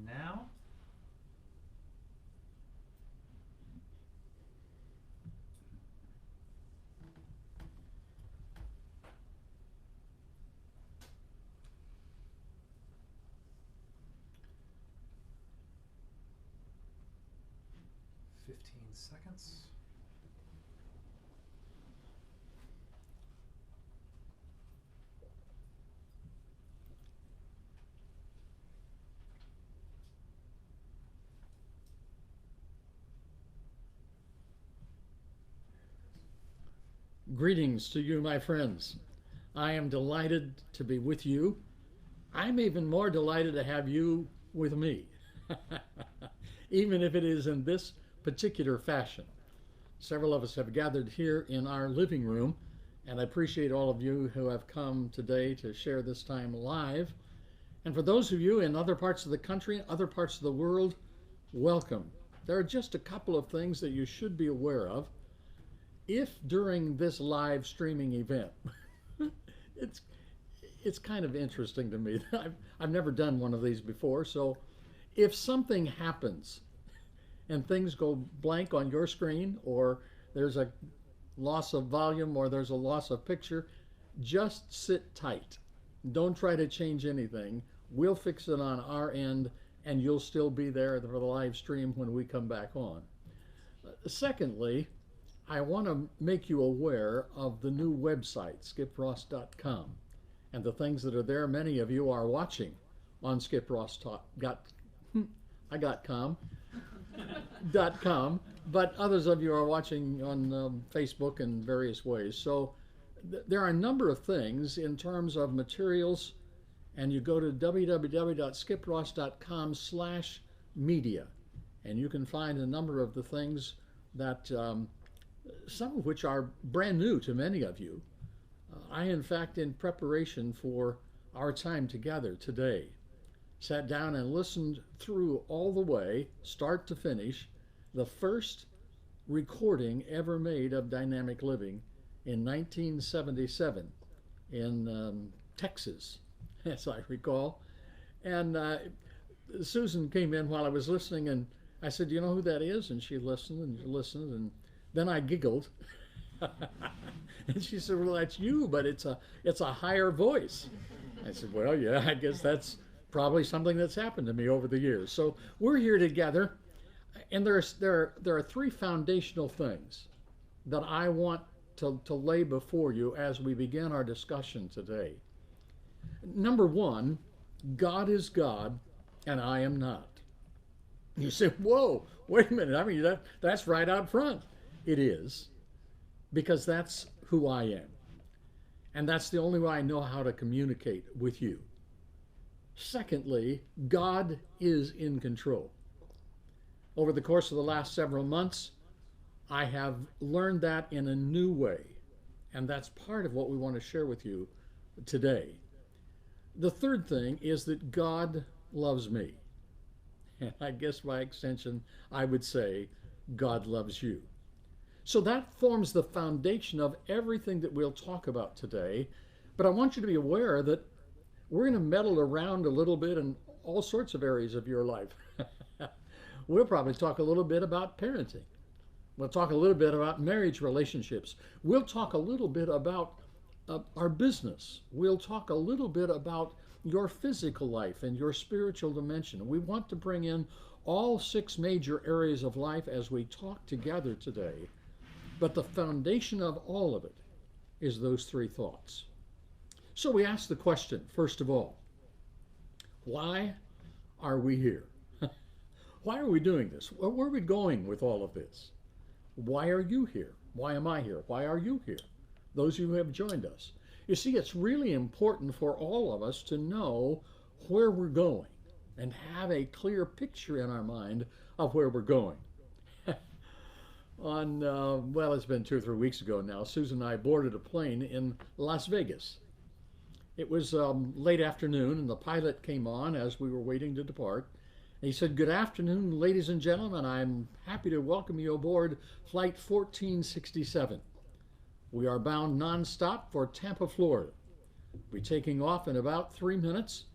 now. Seconds. Greetings to you, my friends. I am delighted to be with you. I'm even more delighted to have you with me, even if it is in this particular fashion. Several of us have gathered here in our living room, and I appreciate all of you who have come today to share this time live. And for those of you in other parts of the country, other parts of the world, welcome. There are just a couple of things that you should be aware of. If during this live streaming event, it's kind of interesting to me. I've never done one of these before, so if something happens and things go blank on your screen, or there's a loss of volume, or there's a loss of picture, just sit tight. Don't try to change anything. We'll fix it on our end, and you'll still be there for the live stream when we come back on. Secondly, I want to make you aware of the new website, skipross.com, and the things that are there. Many of you are watching on skipross.com, but others of you are watching on Facebook and various ways. So there are a number of things in terms of materials, and you go to www.skipross.com/media, and you can find a number of the things that some of which are brand new to many of you. I, in fact, in preparation for our time together today, sat down and listened through all the way, start to finish, the first recording ever made of dynamic living in 1977 in Texas, as I recall. And Susan came in while I was listening, and I said, "Do you know who that is?" And she listened and listened, and then I giggled. And she said, "Well, that's you, but it's a higher voice." I said, "Well, yeah, I guess that's probably something that's happened to me over the years." So we're here together, and there are three foundational things that I want to lay before you as we begin our discussion today. Number one, God is God, and I am not. You say, "Whoa, wait a minute, I mean, that's right out front." It is, because that's who I am. And that's the only way I know how to communicate with you. Secondly, God is in control. Over the course of the last several months, I have learned that in a new way. And that's part of what we want to share with you today. The third thing is that God loves me. And I guess by extension, I would say God loves you. So that forms the foundation of everything that we'll talk about today. But I want you to be aware that we're going to meddle around a little bit in all sorts of areas of your life. We'll probably talk a little bit about parenting. We'll talk a little bit about marriage relationships. We'll talk a little bit about our business. We'll talk a little bit about your physical life and your spiritual dimension. We want to bring in all 6 major areas of life as we talk together today. But the foundation of all of it is those 3 thoughts. So we ask the question, first of all, why are we here? Why are we doing this? Where are we going with all of this? Why are you here? Why am I here? Why are you here? Those of you who have joined us. You see, it's really important for all of us to know where we're going and have a clear picture in our mind of where we're going. Well, it's been 2 or 3 weeks ago now, Susan and I boarded a plane in Las Vegas. It was late afternoon, and the pilot came on as we were waiting to depart. And he said, "Good afternoon, ladies and gentlemen. I'm happy to welcome you aboard Flight 1467. We are bound nonstop for Tampa, Florida. We'll be taking off in about 3 minutes.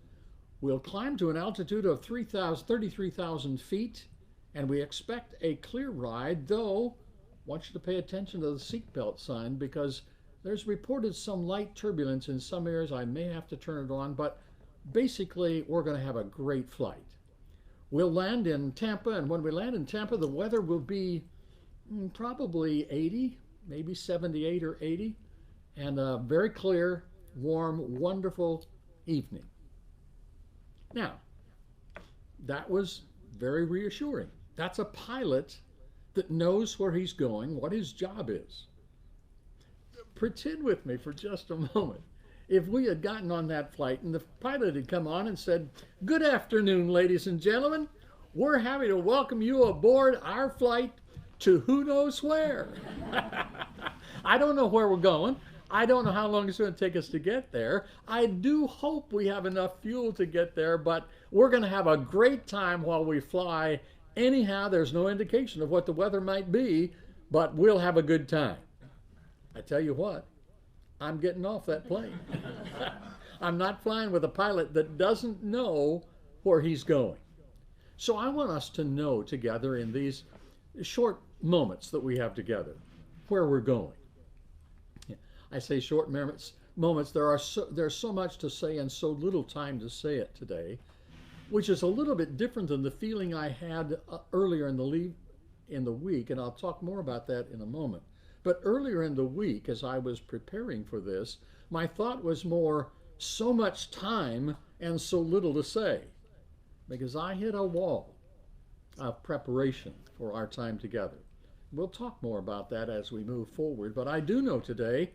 We'll climb to an altitude of 33,000 feet, and we expect a clear ride, though I want you to pay attention to the seatbelt sign because there's reported some light turbulence in some areas. I may have to turn it on, but basically we're going to have a great flight. We'll land in Tampa, and when we land in Tampa, the weather will be probably 80, maybe 78 or 80, and a very clear, warm, wonderful evening. Now, that was very reassuring. That's a pilot that knows where he's going, what his job is. Pretend with me for just a moment. If we had gotten on that flight and the pilot had come on and said, "Good afternoon, ladies and gentlemen. We're happy to welcome you aboard our flight to who knows where." I don't know where we're going. I don't know how long it's going to take us to get there. I do hope we have enough fuel to get there, but we're going to have a great time while we fly. Anyhow, there's no indication of what the weather might be, but we'll have a good time. I tell you what, I'm getting off that plane. I'm not flying with a pilot that doesn't know where he's going. So I want us to know together in these short moments that we have together where we're going. I say short moments. There's so much to say and so little time to say it today, which is a little bit different than the feeling I had earlier in the week, and I'll talk more about that in a moment. But earlier in the week, as I was preparing for this, my thought was more so much time and so little to say, because I hit a wall of preparation for our time together. We'll talk more about that as we move forward, but I do know today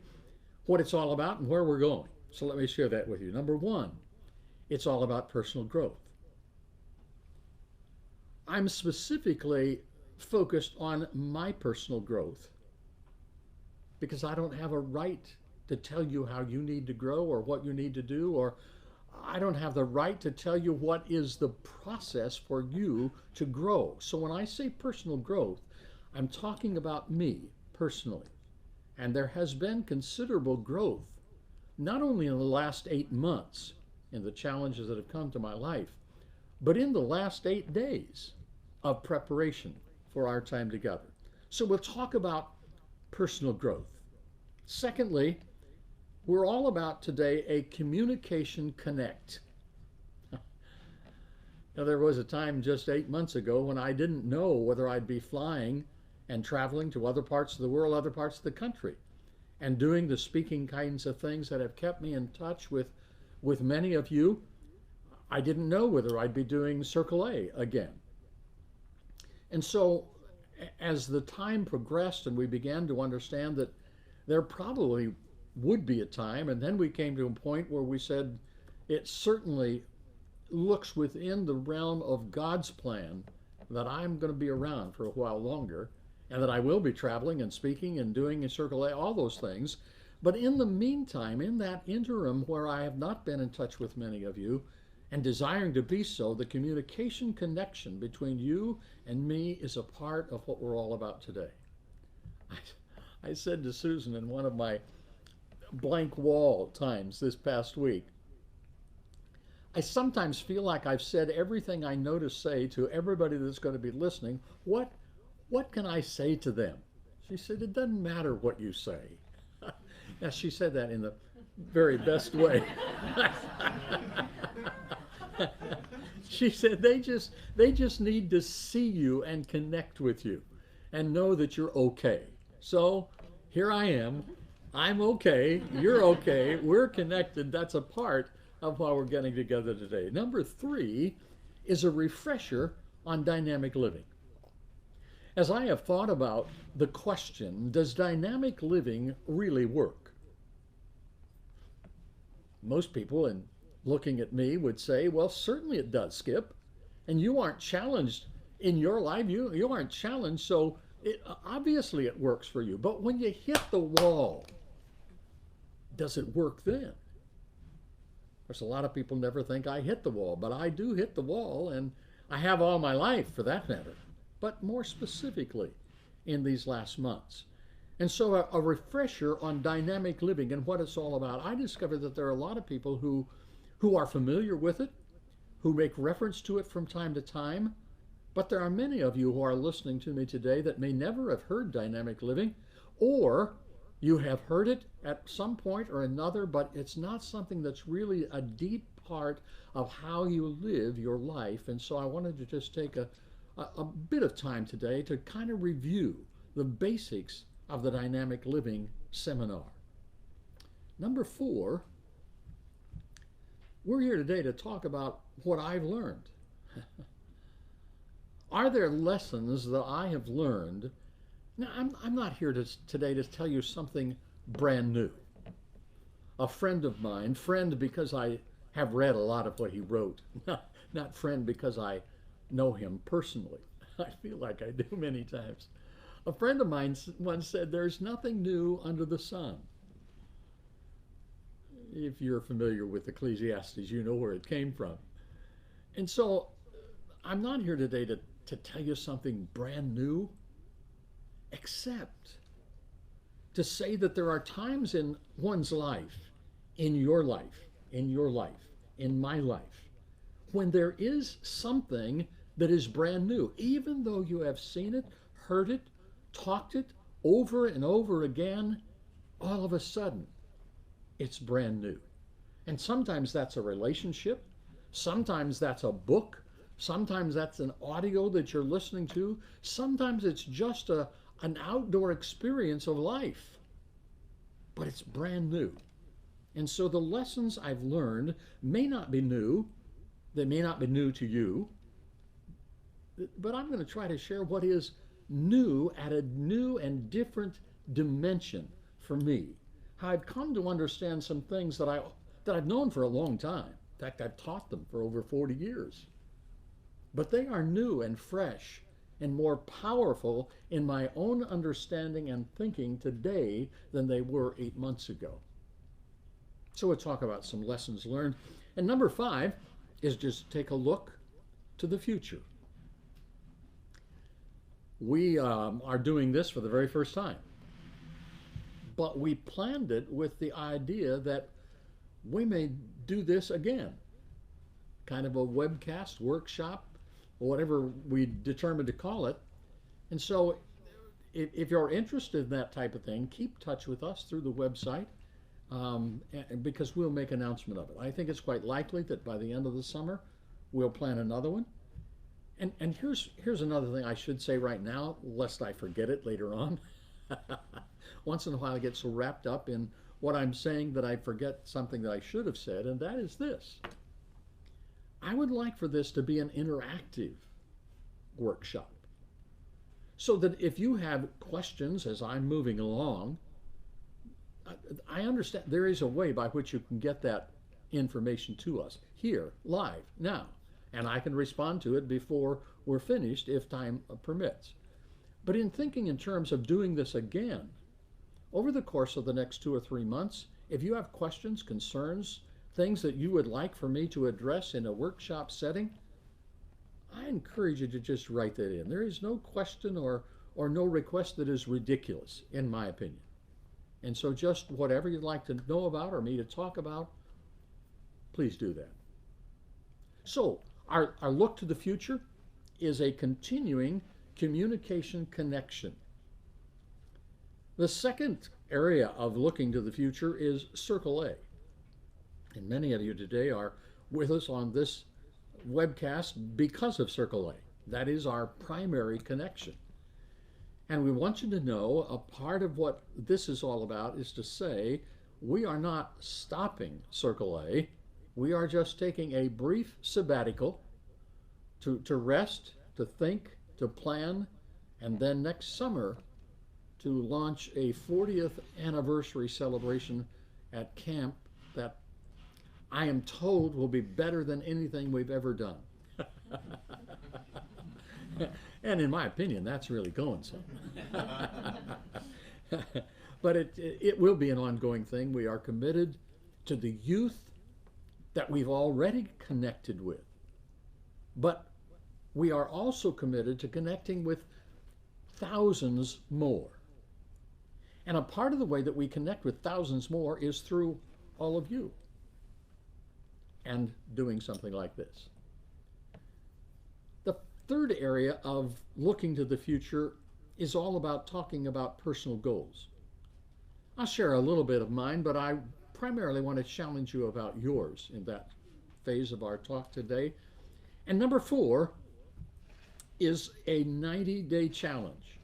what it's all about and where we're going. So let me share that with you. Number one, it's all about personal growth. I'm specifically focused on my personal growth because I don't have a right to tell you how you need to grow or what you need to do, or I don't have the right to tell you what is the process for you to grow. So when I say personal growth, I'm talking about me personally. And there has been considerable growth, not only in the last 8 months in the challenges that have come to my life, but in the last 8 days of preparation for our time together. So we'll talk about personal growth. Secondly, we're all about today a communication connect. Now, there was a time just 8 months ago when I didn't know whether I'd be flying and traveling to other parts of the world, other parts of the country, and doing the speaking kinds of things that have kept me in touch with many of you. I didn't know whether I'd be doing Circle A again. And so as the time progressed and we began to understand that there probably would be a time, and then we came to a point where we said it certainly looks within the realm of God's plan that I'm going to be around for a while longer, and that I will be traveling and speaking and doing a Circle A, all those things. But in the meantime, in that interim where I have not been in touch with many of you and desiring to be so, the communication connection between you and me is a part of what we're all about today. I said to Susan in one of my blank wall times this past week, I sometimes feel like I've said everything I know to say to everybody that's going to be listening. What can I say to them? She said, "It doesn't matter what you say." Now, she said that in the very best way. She said, they just need to see you and connect with you and know that you're okay. So here I am. I'm okay. You're okay. We're connected. That's a part of why we're getting together today. Number 3 is a refresher on dynamic living. As I have thought about the question, does dynamic living really work? Most people, in looking at me, would say, well, certainly it does, Skip. And you aren't challenged in your life. You aren't challenged, so obviously it works for you. But when you hit the wall, does it work then? Of course, a lot of people never think I hit the wall, but I do hit the wall, and I have all my life for that matter, but more specifically in these last months. And so a refresher on dynamic living and what it's all about. I discovered that there are a lot of people who are familiar with it, who make reference to it from time to time, but there are many of you who are listening to me today that may never have heard dynamic living, or you have heard it at some point or another, but it's not something that's really a deep part of how you live your life. And so I wanted to just take a bit of time today to kind of review the basics of the dynamic living seminar. Number 4, we're here today to talk about what I've learned. Are there lessons that I have learned? Now, I'm not here today to tell you something brand new. A friend of mine, friend because I have read a lot of what he wrote, not friend because I know him personally. I feel like I do many times. A friend of mine once said, "There's nothing new under the sun." If you're familiar with Ecclesiastes, you know where it came from. And so I'm not here today to tell you something brand new, except to say that there are times in one's life, in your life, in my life, when there is something that is brand new, even though you have seen it, heard it, talked it over and over again, all of a sudden, it's brand new. And sometimes that's a relationship, sometimes that's a book, sometimes that's an audio that you're listening to, sometimes it's just an outdoor experience of life, but it's brand new. And so the lessons I've learned may not be new, they may not be new to you, but I'm going to try to share what is new at a new and different dimension for me. How I've come to understand some things that I've known for a long time. In fact, I've taught them for over 40 years. But they are new and fresh and more powerful in my own understanding and thinking today than they were 8 months ago. So we'll talk about some lessons learned. And number 5 is just take a look to the future. We are doing this for the very first time. But we planned it with the idea that we may do this again. Kind of a webcast, workshop, or whatever we determined to call it. And so if you're interested in that type of thing, keep touch with us through the website because we'll make an announcement of it. I think it's quite likely that by the end of the summer, we'll plan another one. And here's another thing I should say right now, lest I forget it later on. Once in a while I get so wrapped up in what I'm saying that I forget something that I should have said, and that is this. I would like for this to be an interactive workshop, so that if you have questions as I'm moving along, I understand there is a way by which you can get that information to us here, live, now, and I can respond to it before we're finished if time permits. But in thinking in terms of doing this again, over the course of the next 2 or 3 months, if you have questions, concerns, things that you would like for me to address in a workshop setting, I encourage you to just write that in. There is no question or no request that is ridiculous, in my opinion. And so just whatever you'd like to know about or me to talk about, please do that. So our look to the future is a continuing communication connection. The second area of looking to the future is Circle A. And many of you today are with us on this webcast because of Circle A. That is our primary connection. And we want you to know a part of what this is all about is to say we are not stopping Circle A. We are just taking a brief sabbatical to rest, to think, to plan, and then next summer to launch a 40th anniversary celebration at camp that I am told will be better than anything we've ever done. And in my opinion, that's really going somewhere. But it will be an ongoing thing. We are committed to the youth that we've already connected with. But we are also committed to connecting with thousands more. And a part of the way that we connect with thousands more is through all of you and doing something like this. third area of looking to the future is all about talking about personal goals. I'll share a little bit of mine, but I primarily want to challenge you about yours in that phase of our talk today. And number 4 is a 90-day challenge.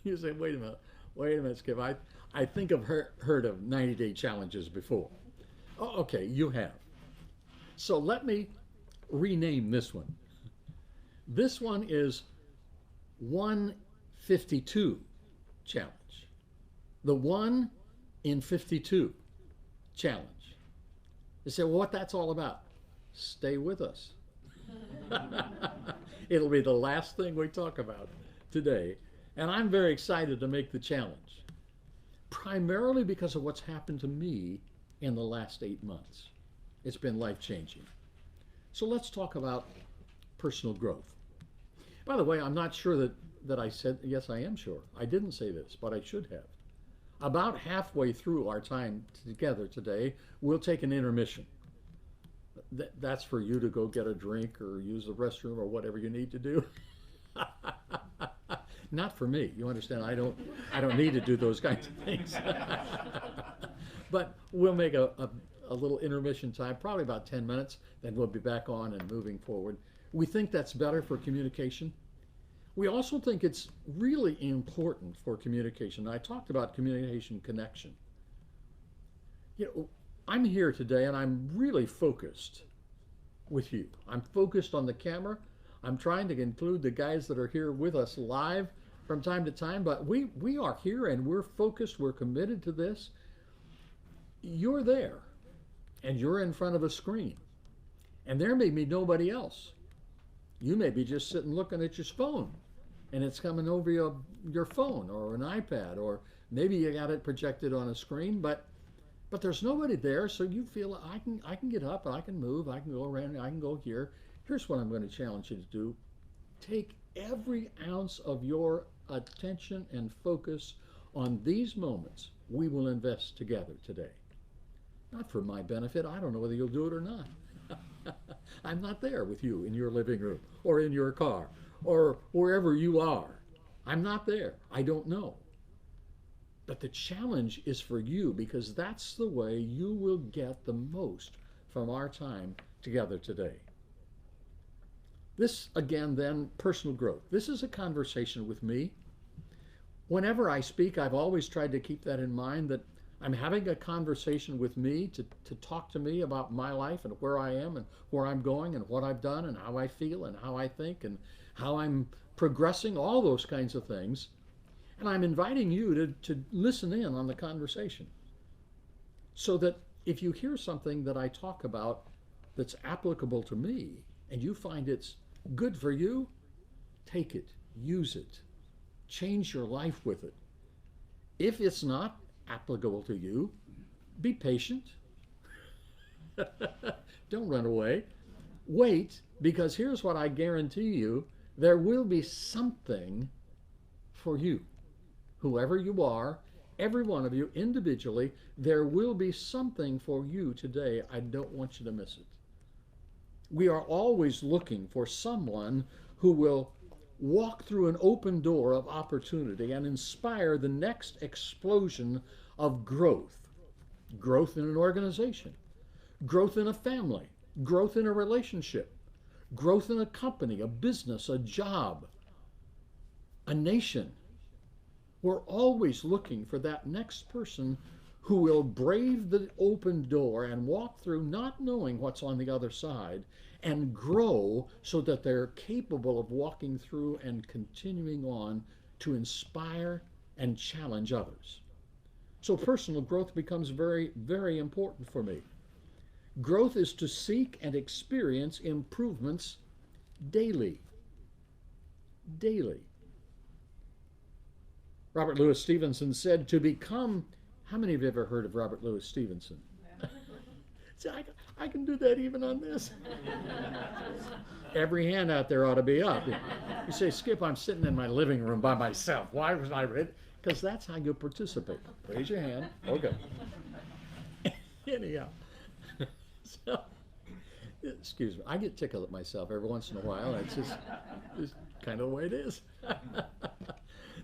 You say, wait a minute, Skip. I think I've heard of 90-day challenges before. Oh, okay, you have. So let me rename this one. This one is 152 challenge. The 1 in 52 challenge. You say, well, what that's all about? Stay with us. It'll be the last thing we talk about today. And I'm very excited to make the challenge, primarily because of what's happened to me in the last 8 months. It's been life-changing. So let's talk about personal growth. By the way, I'm not sure that I said, yes, I am sure. I didn't say this, but I should have. About halfway through our time together today, we'll take an intermission. That's for you to go get a drink or use the restroom or whatever you need to do. Not for me. You understand? I don't need to do those kinds of things. But we'll make a little intermission time, probably about 10 minutes, then we'll be back on and moving forward. We think that's better for communication. We also think it's really important for communication. I talked about communication connection. You know, I'm here today and I'm really focused with you. I'm focused on the camera. I'm trying to include the guys that are here with us live from time to time, but we are here and we're focused, we're committed to this. You're there and you're in front of a screen and there may be nobody else. You may be just sitting looking at your phone and it's coming over your phone or an iPad, or maybe you got it projected on a screen, but there's nobody there, so you feel I can get up, I can move, I can go around, I can go here. Here's what I'm going to challenge you to do. Take every ounce of your attention and focus on these moments we will invest together today. Not for my benefit. I don't know whether you'll do it or not. I'm not there with you in your living room or in your car or wherever you are. I'm not there. I don't know. But the challenge is for you, because that's the way you will get the most from our time together today. This, again, then, personal growth. This is a conversation with me. Whenever I speak, I've always tried to keep that in mind, that I'm having a conversation with me to talk to me about my life and where I am and where I'm going and what I've done and how I feel and how I think and how I'm progressing, all those kinds of things. And I'm inviting you to listen in on the conversation, so that if you hear something that I talk about that's applicable to me and you find it's good for you, take it, use it, change your life with it. If it's not applicable to you, be patient. Don't run away. Wait, because here's what I guarantee you, there will be something for you. Whoever you are, every one of you individually, there will be something for you today. I don't want you to miss it. We are always looking for someone who will walk through an open door of opportunity and inspire the next explosion of growth. Growth in an organization, growth in a family, growth in a relationship, growth in a company, a business, a job, a nation. We're always looking for that next person who will brave the open door and walk through not knowing what's on the other side and grow so that they're capable of walking through and continuing on to inspire and challenge others. So personal growth becomes very, very important for me. Growth is to seek and experience improvements daily. Daily. Robert Louis Stevenson said to become, how many of you have ever heard of Robert Louis Stevenson? See, I can do that even on this. Every hand out there ought to be up. You say, Skip, I'm sitting in my living room by myself. Why was I ready? Because that's how you participate. Raise your hand. Okay. Anyhow, so Excuse me. I get tickled at myself every once in a while. It's kind of the way it is.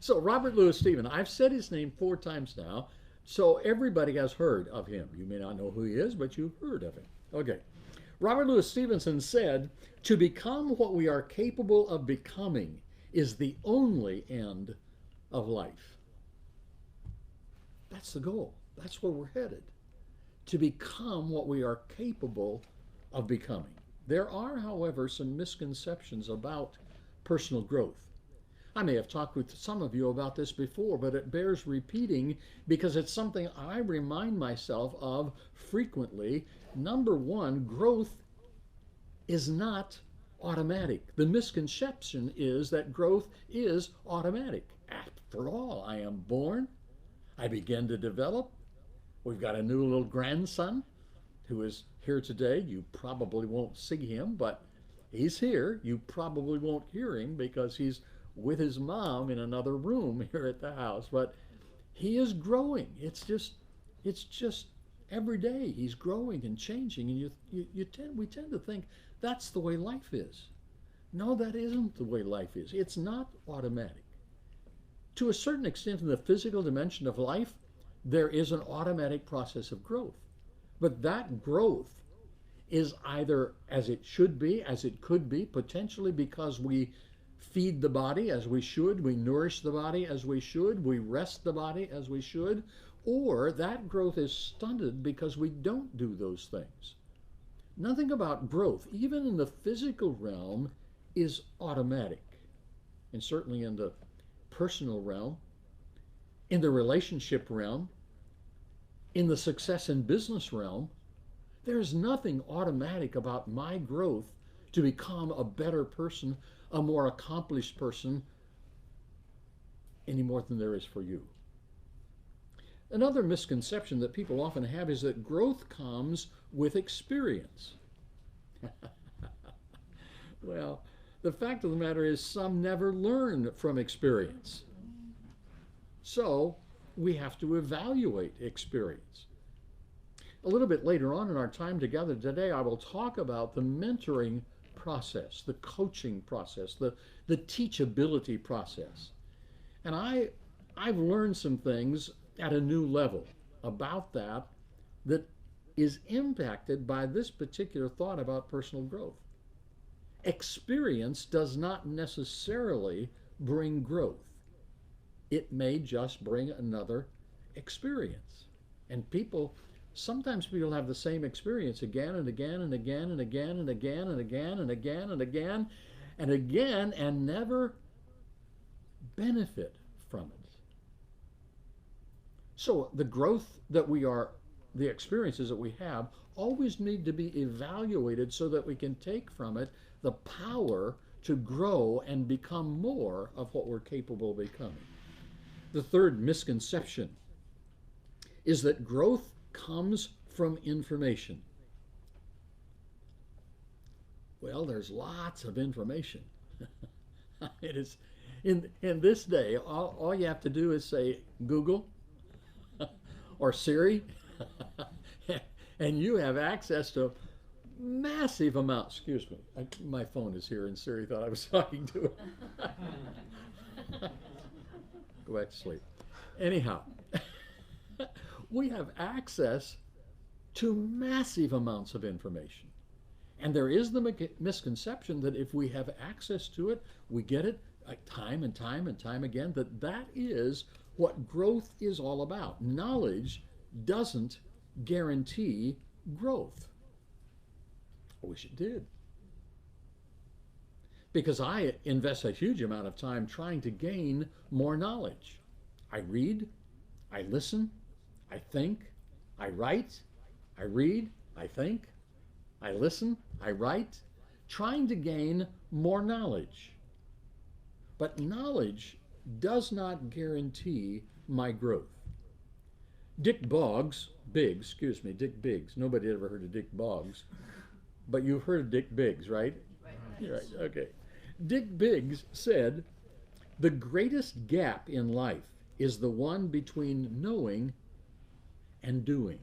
So Robert Louis Stevenson, I've said his name 4 times now, so everybody has heard of him. You may not know who he is, but you've heard of him. Okay. Robert Louis Stevenson said, "To become what we are capable of becoming is the only end of life." That's the goal. That's where we're headed. To become what we are capable of becoming. There are, however, some misconceptions about personal growth. I may have talked with some of you about this before, but it bears repeating because it's something I remind myself of frequently. Number one, growth is not automatic. The misconception is that growth is automatic. After all, I am born, I begin to develop. We've got a new little grandson who is here today. You probably won't see him, but he's here. You probably won't hear him because he's with his mom in another room here at the house. But he is growing. It's just every day he's growing and changing, and we tend to think that's the way life is. No, that isn't the way life is. It's not automatic. To a certain extent, in the physical dimension of life, there is an automatic process of growth. But that growth is either as it should be, as it could be, potentially because we feed the body as we should, we nourish the body as we should, we rest the body as we should, or that growth is stunted because we don't do those things. Nothing about growth, even in the physical realm, is automatic. And certainly in the personal realm, in the relationship realm, in the success and business realm, there's nothing automatic about my growth to become a better person, a more accomplished person, any more than there is for you. Another misconception that people often have is that growth comes with experience. Well, the fact of the matter is some never learn from experience. So we have to evaluate experience. A little bit later on in our time together today, I will talk about the mentoring process, the coaching process, the teachability process. And I've learned some things at a new level about that is impacted by this particular thought about personal growth. Experience does not necessarily bring growth. It may just bring another experience. And sometimes people have the same experience again and again and again and again and again and again and again and again and again and never benefit from it. So the growth the experiences that we have always need to be evaluated so that we can take from it the power to grow and become more of what we're capable of becoming. The third misconception is that growth comes from information. Well, there's lots of information. It is in this day, all you have to do is say Google or Siri, and you have access to massive amounts. Excuse me, my phone is here, and Siri thought I was talking to it. Go back to sleep. Anyhow, we have access to massive amounts of information. And there is the misconception that if we have access to it, we get it time and time and time again, that is what growth is all about. Knowledge doesn't guarantee growth. I wish it did. Because I invest a huge amount of time trying to gain more knowledge. I read, I listen, I think, I write, I read, I think, I listen, I write, trying to gain more knowledge. But knowledge does not guarantee my growth. Dick Biggs, nobody ever heard of Dick Boggs, but you've heard of Dick Biggs, right? Right, okay. Dick Biggs said, "The greatest gap in life is the one between knowing and doing."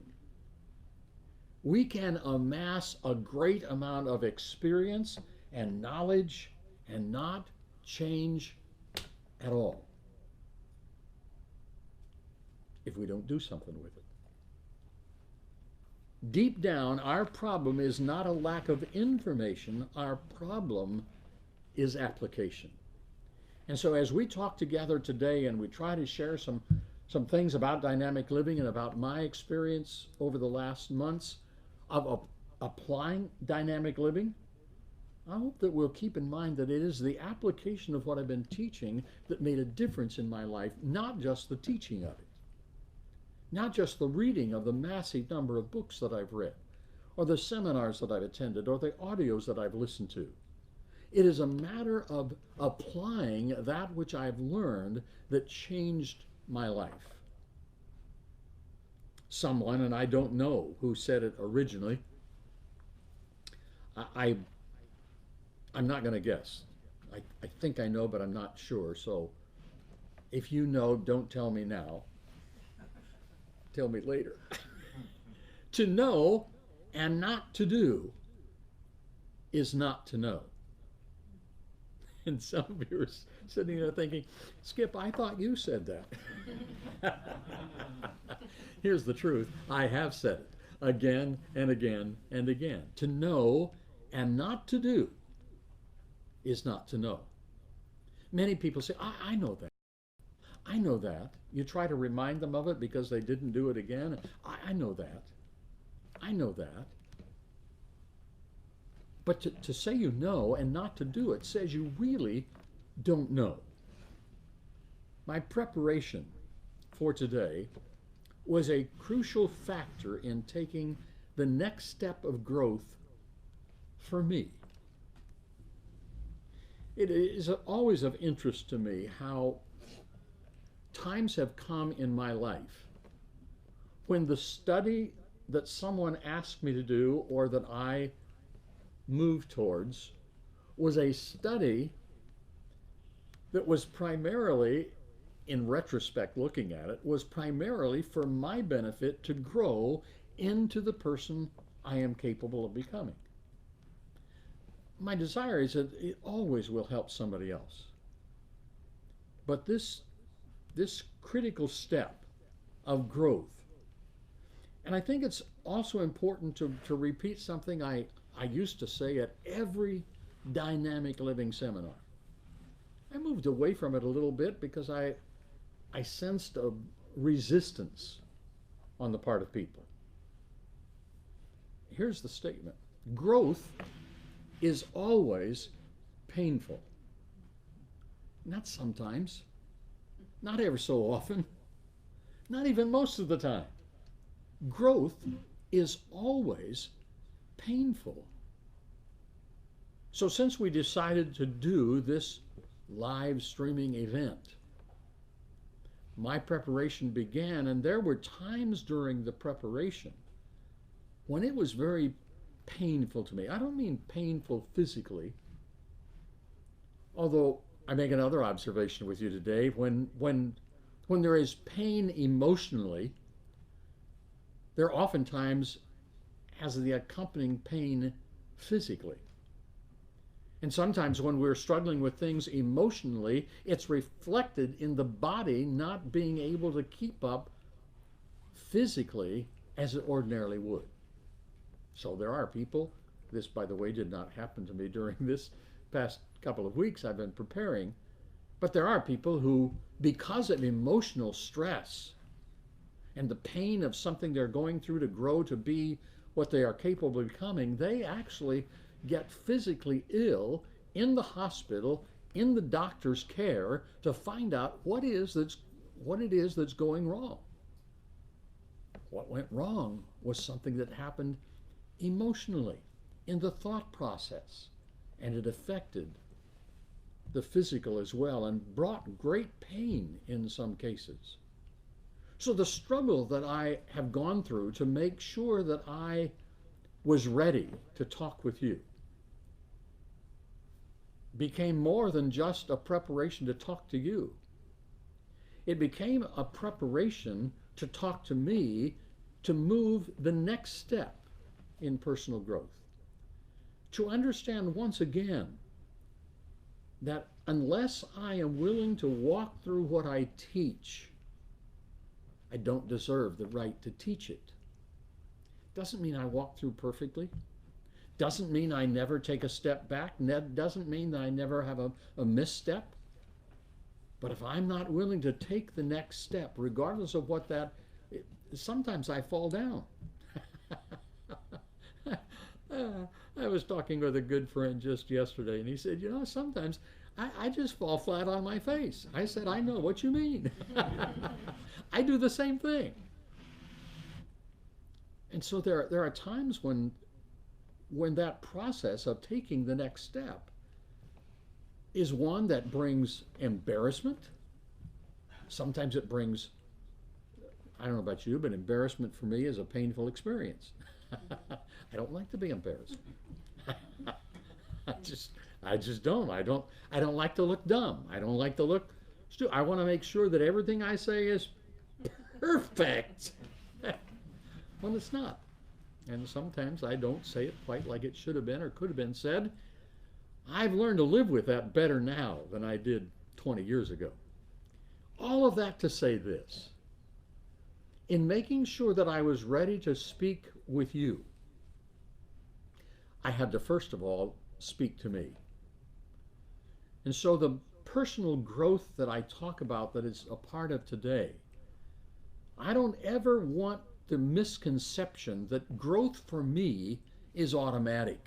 We can amass a great amount of experience and knowledge and not change at all if we don't do something with it. Deep down, our problem is not a lack of information, our problem is application. And so as we talk together today and we try to share some things about dynamic living and about my experience over the last months of applying dynamic living, I hope that we'll keep in mind that it is the application of what I've been teaching that made a difference in my life, not just the teaching of it, not just the reading of the massive number of books that I've read, or the seminars that I've attended, or the audios that I've listened to. It is a matter of applying that which I've learned that changed my life. Someone, and I don't know who said it originally, I'm not going to guess. I think I know, but I'm not sure. So if you know, don't tell me now. Tell me later. To know and not to do is not to know. And some of you are sitting there thinking, Skip, I thought you said that. Here's the truth. I have said it again and again and again. To know and not to do is not to know. Many people say, I know that. I know that. You try to remind them of it because they didn't do it again. I know that. I know that. But to say you know and not to do it says you really don't know. My preparation for today was a crucial factor in taking the next step of growth for me. It is always of interest to me how times have come in my life when the study that someone asked me to do or that I moved towards was a study that was primarily, in retrospect looking at it, was primarily for my benefit to grow into the person I am capable of becoming. My desire is that it always will help somebody else. But this critical step of growth, and I think it's also important to repeat something I used to say at every dynamic living seminar. I moved away from it a little bit because I sensed a resistance on the part of people. Here's the statement. Growth is always painful. Not sometimes, not ever so often, not even most of the time. Growth is always painful. So since we decided to do this live streaming event, my preparation began, and there were times during the preparation when it was very painful to me. I don't mean painful physically, although I make another observation with you today. When there is pain emotionally, there oftentimes has the accompanying pain physically. And sometimes when we're struggling with things emotionally, it's reflected in the body not being able to keep up physically as it ordinarily would. So there are people, this by the way did not happen to me during this past couple of weeks I've been preparing, but there are people who, because of emotional stress and the pain of something they're going through to grow to be what they are capable of becoming, they actually get physically ill in the hospital, in the doctor's care, to find out what it is that's going wrong. What went wrong was something that happened emotionally in the thought process, and it affected the physical as well and brought great pain in some cases. So the struggle that I have gone through to make sure that I was ready to talk with you became more than just a preparation to talk to you. It became a preparation to talk to me to move the next step in personal growth. To understand once again that unless I am willing to walk through what I teach, I don't deserve the right to teach it. Doesn't mean I walk through perfectly. Doesn't mean I never take a step back. Doesn't mean that I never have a misstep. But if I'm not willing to take the next step, regardless of what that, sometimes I fall down. I was talking with a good friend just yesterday, and he said, you know, sometimes I just fall flat on my face. I said, I know what you mean. I do the same thing. And so there are times when that process of taking the next step is one that brings embarrassment. Sometimes it brings, I don't know about you, but embarrassment for me is a painful experience. I don't like to be embarrassed. I just don't. I don't like to look dumb. I don't like to look stupid. I want to make sure that everything I say is perfect. When it's not. And sometimes I don't say it quite like it should have been or could have been said. I've learned to live with that better now than I did 20 years ago. All of that to say this. In making sure that I was ready to speak with you, I had to first of all speak to me. And so the personal growth that I talk about that is a part of today, I don't ever want the misconception that growth for me is automatic.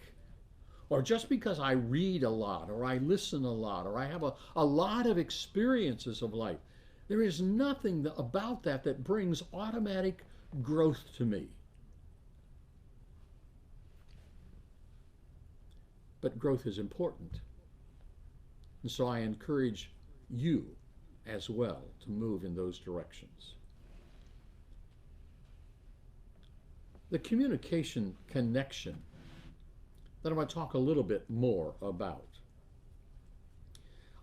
Or just because I read a lot, or I listen a lot, or I have a lot of experiences of life, there is nothing about that that brings automatic growth to me. But growth is important. And so I encourage you as well to move in those directions. The communication connection that I'm going to talk a little bit more about.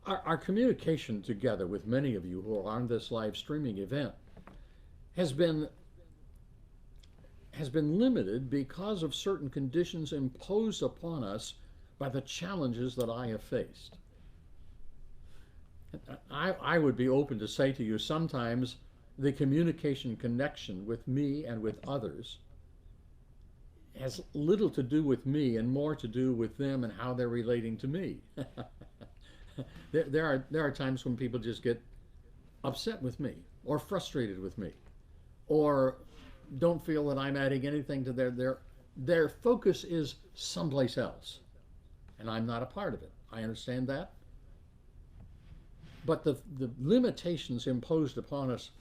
Our communication together with many of you who are on this live streaming event has been limited because of certain conditions imposed upon us by the challenges that I have faced. I would be open to say to you, sometimes the communication connection with me and with others has little to do with me and more to do with them and how they're relating to me. There are times when people just get upset with me or frustrated with me or don't feel that I'm adding anything to their focus is someplace else, and I'm not a part of it. I understand that. But the limitations imposed upon us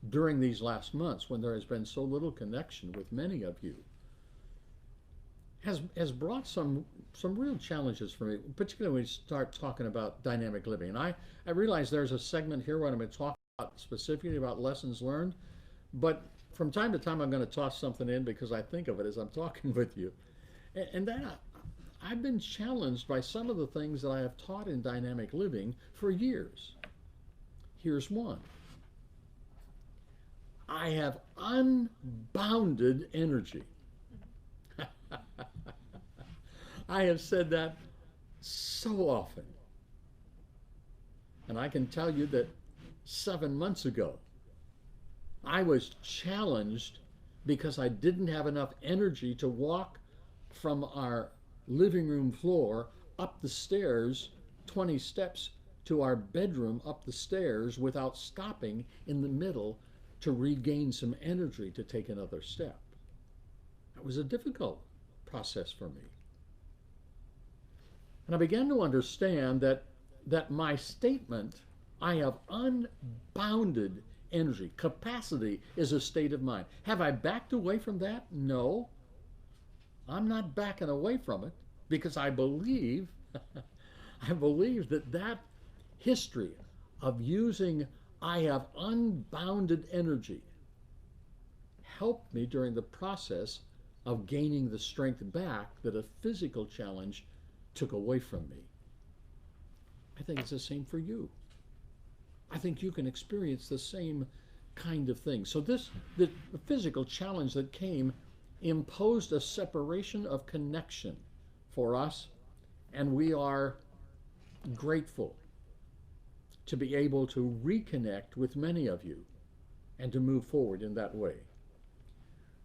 during these last months, when there has been so little connection with many of you, has brought some real challenges for me, particularly when we start talking about dynamic living. And I realize there's a segment here where I'm going to talk about specifically about lessons learned, but from time to time I'm going to toss something in because I think of it as I'm talking with you. And then I've been challenged by some of the things that I have taught in dynamic living for years. Here's one. I have unbounded energy. I have said that so often. And I can tell you that 7 months ago, I was challenged because I didn't have enough energy to walk from our living room floor up the stairs, 20 steps to our bedroom up the stairs without stopping in the middle to regain some energy to take another step. It was a difficult process for me. And I began to understand that my statement, I have unbounded energy. Capacity is a state of mind. Have I backed away from that? No. I'm not backing away from it because I believe, I believe that history of using I have unbounded energy helped me during the process of gaining the strength back that a physical challenge took away from me. I think it's the same for you. I think you can experience the same kind of thing. So the physical challenge that came imposed a separation of connection for us, and we are grateful to be able to reconnect with many of you and to move forward in that way.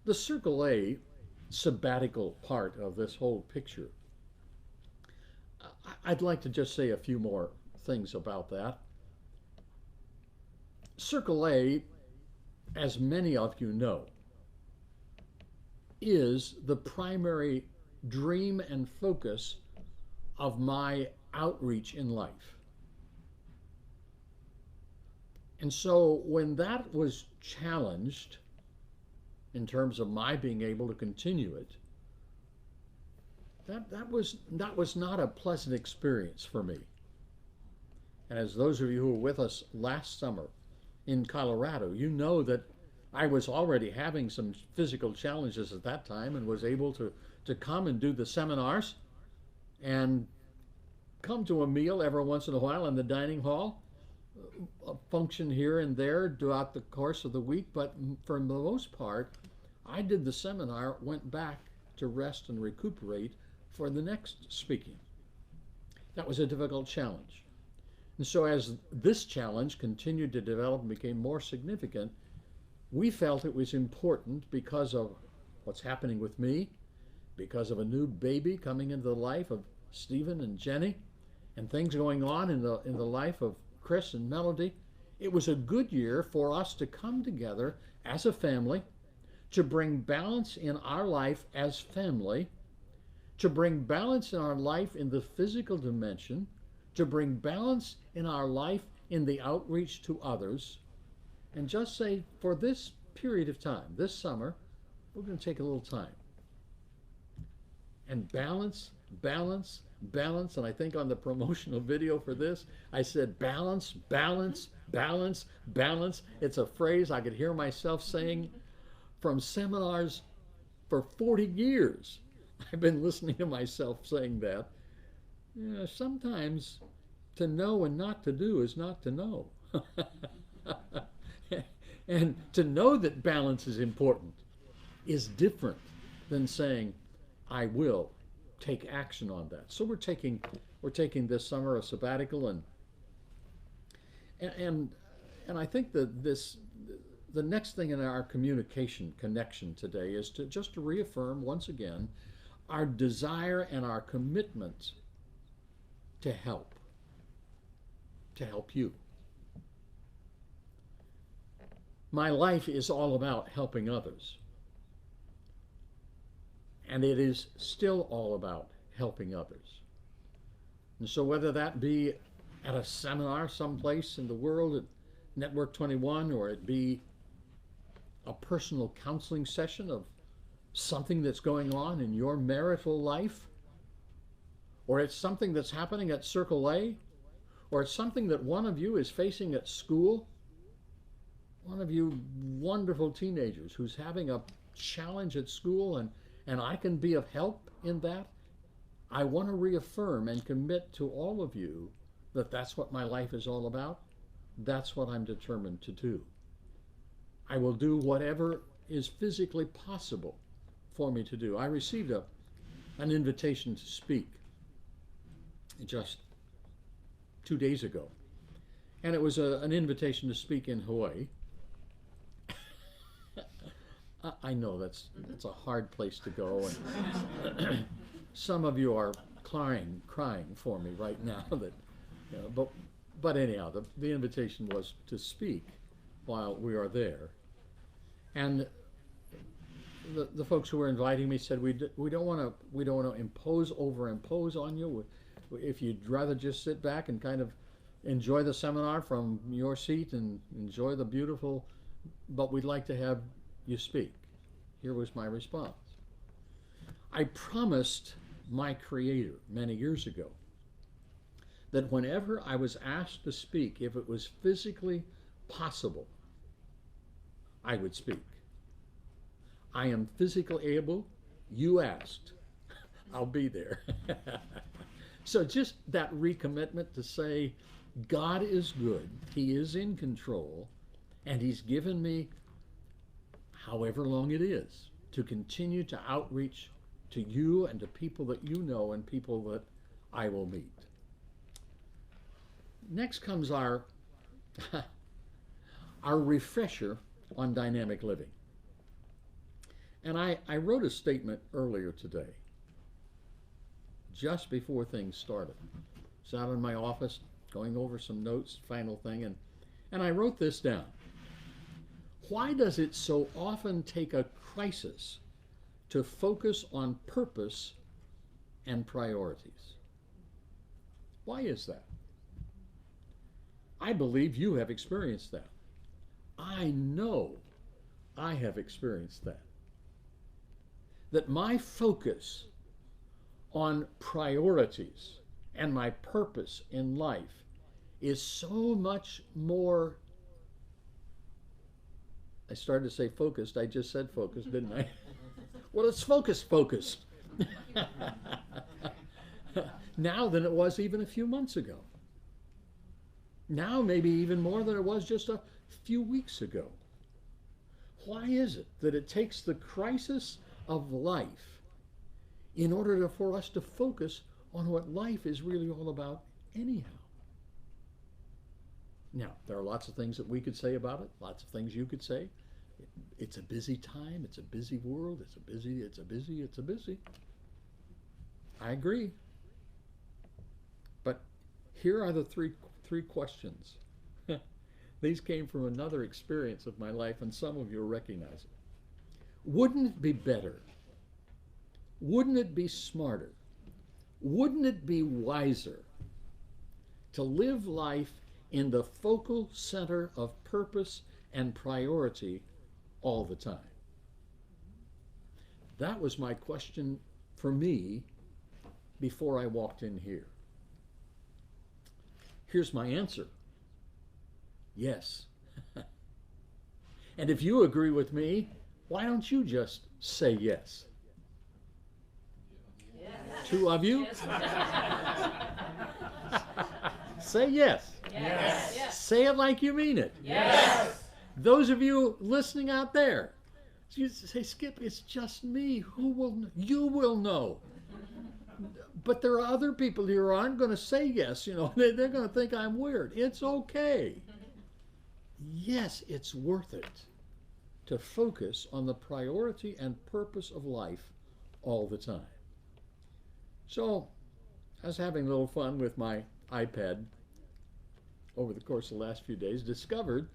The Circle A sabbatical part of this whole picture, I'd like to just say a few more things about that. Circle A, as many of you know, is the primary dream and focus of my outreach in life. And so when that was challenged in terms of my being able to continue it, that was not a pleasant experience for me. And as those of you who were with us last summer in Colorado, you know that I was already having some physical challenges at that time and was able to come and do the seminars and come to a meal every once in a while in the dining hall, a function here and there throughout the course of the week. But for the most part, I did the seminar, went back to rest and recuperate for the next speaking. That was a difficult challenge. And so as this challenge continued to develop and became more significant, we felt it was important because of what's happening with me, because of a new baby coming into the life of Stephen and Jenny, and things going on in the life of Chris and Melody. It was a good year for us to come together as a family, to bring balance in our life as family, to bring balance in our life in the physical dimension, to bring balance in our life in the outreach to others, and just say, for this period of time, this summer, we're going to take a little time and balance, balance, balance. And I think on the promotional video for this, I said balance, balance, balance, balance. It's a phrase I could hear myself saying from seminars for 40 years. I've been listening to myself saying that. You know, sometimes to know and not to do is not to know. And to know that balance is important is different than saying, I will take action on that. So we're taking this summer a sabbatical, and I think that the next thing in our communication connection today is to reaffirm once again our desire and our commitment to help you. My life is all about helping others. And it is still all about helping others. And so whether that be at a seminar someplace in the world at Network 21, or it be a personal counseling session of something that's going on in your marital life, or it's something that's happening at Circle A, or it's something that one of you is facing at school, one of you wonderful teenagers who's having a challenge at school, and I can be of help in that, I want to reaffirm and commit to all of you that that's what my life is all about. That's what I'm determined to do. I will do whatever is physically possible for me to do. I received an invitation to speak just 2 days ago, and it was an invitation to speak in Hawaii. I know that's a hard place to go, and some of you are crying for me right now. That, you know, but anyhow, the invitation was to speak while we are there, and the folks who were inviting me said we don't want to impose on you. If you'd rather just sit back and kind of enjoy the seminar from your seat and enjoy the beautiful, but we'd like to have you speak. Here was my response. I promised my Creator many years ago that whenever I was asked to speak, if it was physically possible, I would speak. I am physically able. You asked. I'll be there. So just that recommitment to say, God is good, He is in control, and He's given me however long it is to continue to outreach to you and to people that you know and people that I will meet. Next comes our our refresher on dynamic living. And I wrote a statement earlier today, just before things started. Sat in my office going over some notes, final thing, and I wrote this down. Why does it so often take a crisis to focus on purpose and priorities? Why is that? I believe you have experienced that. I know I have experienced that. That my focus on priorities and my purpose in life is so much more, I started to say focused, I just said focused, didn't I? Well, it's focused now than it was even a few months ago. Now maybe even more than it was just a few weeks ago. Why is it that it takes the crisis of life in order for us to focus on what life is really all about anyhow? Now, there are lots of things that we could say about it, lots of things you could say. It's a busy time, it's a busy world, it's a busy. I agree. But here are the three questions. These came from another experience of my life, and some of you will recognize it. Wouldn't it be better? Wouldn't it be smarter? Wouldn't it be wiser to live life in the focal center of purpose and priority all the time? That was my question for me before I walked in here. Here's my answer. Yes. And if you agree with me, why don't you just say yes? Yes. Two of you? Yes. Say yes. Yes. Yes. Say it like you mean it. Yes. Those of you listening out there, you say, Skip, it's just me. Who will know? You will know. But there are other people here who aren't going to say yes. You know, they're going to think I'm weird. It's okay. Yes, it's worth it to focus on the priority and purpose of life all the time. So I was having a little fun with my iPad over the course of the last few days, discovered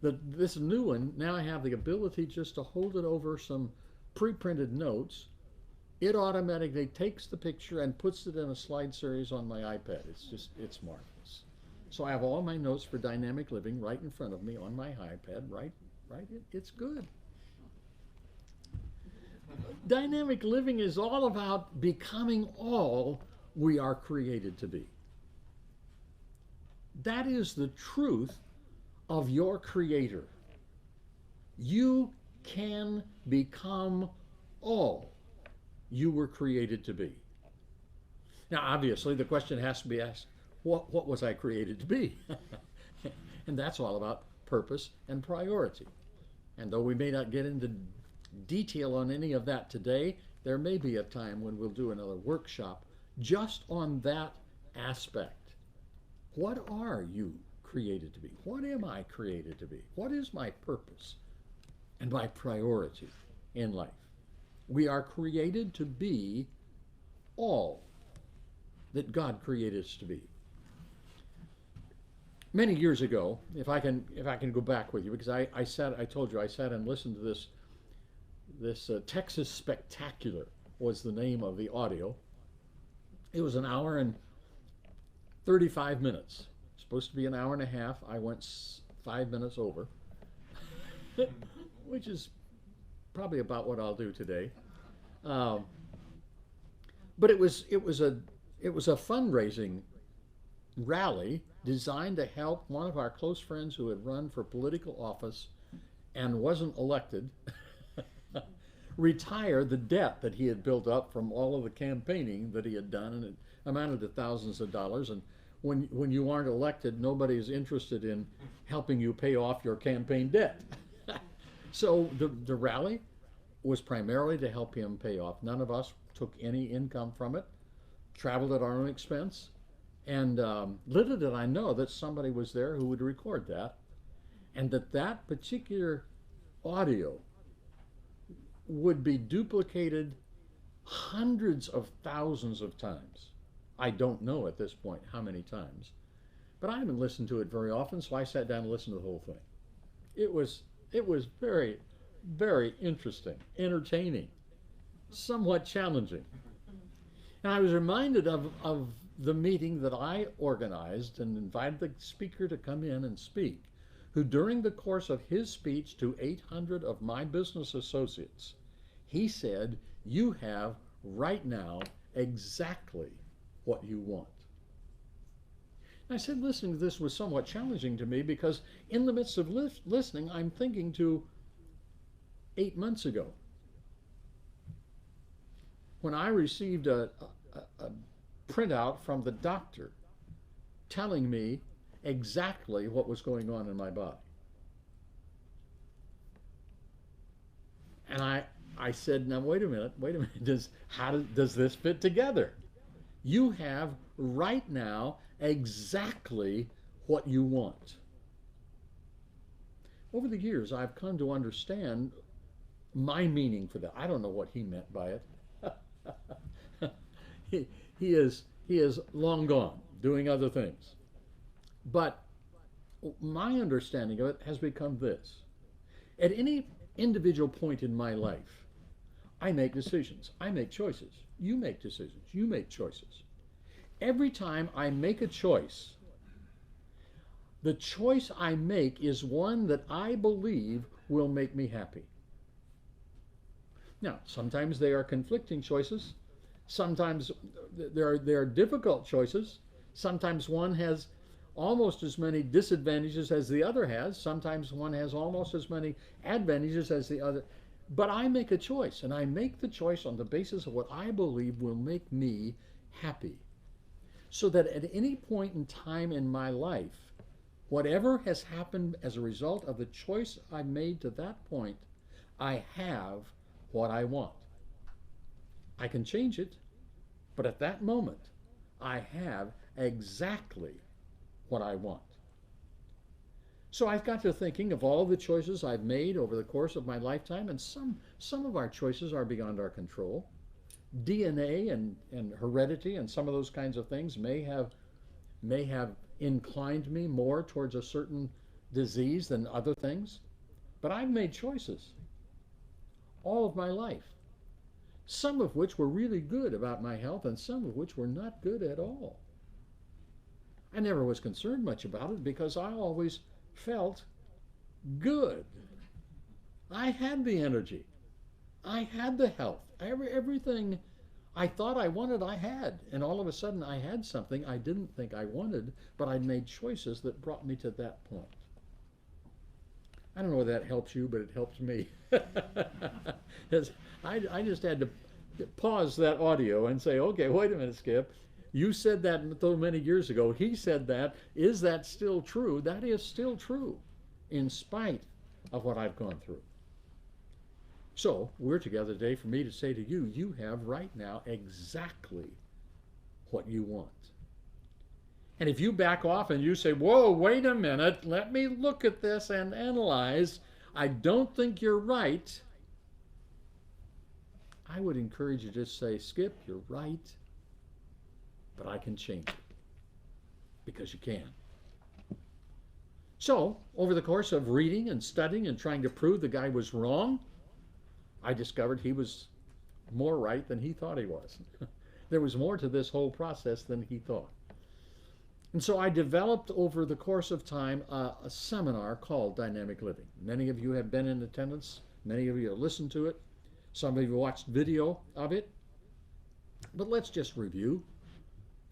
that this new one, now I have the ability just to hold it over some pre-printed notes. It automatically takes the picture and puts it in a slide series on my iPad. It's marvelous. So I have all my notes for dynamic living right in front of me on my iPad, right? It's good. Dynamic living is all about becoming all we are created to be. That is the truth of your Creator. You can become all you were created to be. Now, obviously, the question has to be asked, what was I created to be? And that's all about purpose and priority. And though we may not get into detail on any of that today, there may be a time when we'll do another workshop just on that aspect. What are you created to be? What am I created to be? What is my purpose and my priority in life? We are created to be all that God created us to be. Many years ago, if I can go back with you, because I told you I sat and listened to this Texas Spectacular was the name of the audio. It was an hour and 35 minutes. Supposed to be an hour and a half. I went 5 minutes over, which is probably about what I'll do today. But it was a fundraising rally designed to help one of our close friends who had run for political office and wasn't elected retire the debt that he had built up from all of the campaigning that he had done, and it amounted to thousands of dollars. And when you aren't elected, nobody is interested in helping you pay off your campaign debt. So the rally was primarily to help him pay off. None of us took any income from it, traveled at our own expense, and little did I know that somebody was there who would record that, and that particular audio would be duplicated hundreds of thousands of times. I don't know at this point how many times, but I haven't listened to it very often, so I sat down and listened to the whole thing. It was very, very interesting, entertaining, somewhat challenging. And I was reminded of the meeting that I organized and invited the speaker to come in and speak, who during the course of his speech to 800 of my business associates, he said, "You have right now exactly what you want." And I said listening to this was somewhat challenging to me because in the midst of listening, I'm thinking to 8 months ago when I received a printout from the doctor telling me exactly what was going on in my body. And I said, now wait a minute, how does this fit together? You have right now exactly what you want. Over the years, I've come to understand my meaning for that. I don't know what he meant by it. He is long gone, doing other things. But my understanding of it has become this. At any individual point in my life, I make decisions. I make choices. You make decisions. You make choices. Every time I make a choice, the choice I make is one that I believe will make me happy. Now, sometimes they are conflicting choices. Sometimes there are difficult choices. Sometimes one has almost as many disadvantages as the other has. Sometimes one has almost as many advantages as the other. But I make a choice, and I make the choice on the basis of what I believe will make me happy. So that at any point in time in my life, whatever has happened as a result of the choice I made to that point, I have what I want. I can change it, but at that moment, I have exactly what I want. So I've got to thinking of all the choices I've made over the course of my lifetime, and some of our choices are beyond our control. DNA and heredity and some of those kinds of things may have inclined me more towards a certain disease than other things, but I've made choices all of my life, some of which were really good about my health and some of which were not good at all. I never was concerned much about it because I always felt good. I had the energy. I had the health. Everything I thought I wanted, I had. And all of a sudden, I had something I didn't think I wanted, but I made choices that brought me to that point. I don't know whether that helps you, but it helps me. I just had to pause that audio and say, okay, wait a minute, Skip. You said that so many years ago. He said that. Is that still true? That is still true, in spite of what I've gone through. So we're together today for me to say to you, you have right now exactly what you want. And if you back off and you say, whoa, wait a minute, let me look at this and analyze, I don't think you're right, I would encourage you to just say, Skip, you're right, but I can change it. Because you can. So, over the course of reading and studying and trying to prove the guy was wrong, I discovered he was more right than he thought he was. There was more to this whole process than he thought. And so I developed over the course of time a seminar called Dynamic Living. Many of you have been in attendance. Many of you have listened to it. Some of you watched video of it. But let's just review.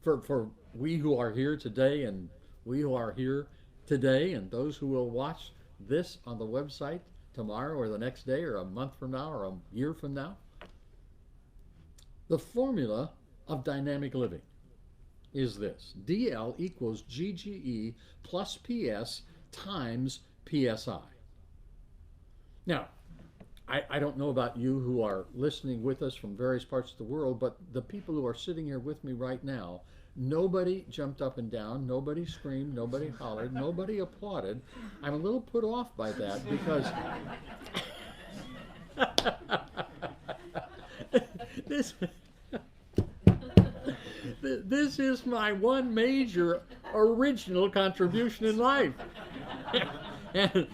For we who are here today and we who are here today and those who will watch this on the website tomorrow or the next day or a month from now or a year from now. The formula of dynamic living is this. DL equals GGE plus PS times PSI. Now, I don't know about you who are listening with us from various parts of the world, but the people who are sitting here with me right now, nobody jumped up and down, nobody screamed, nobody hollered, nobody applauded. I'm a little put off by that because this this is my one major original contribution in life. and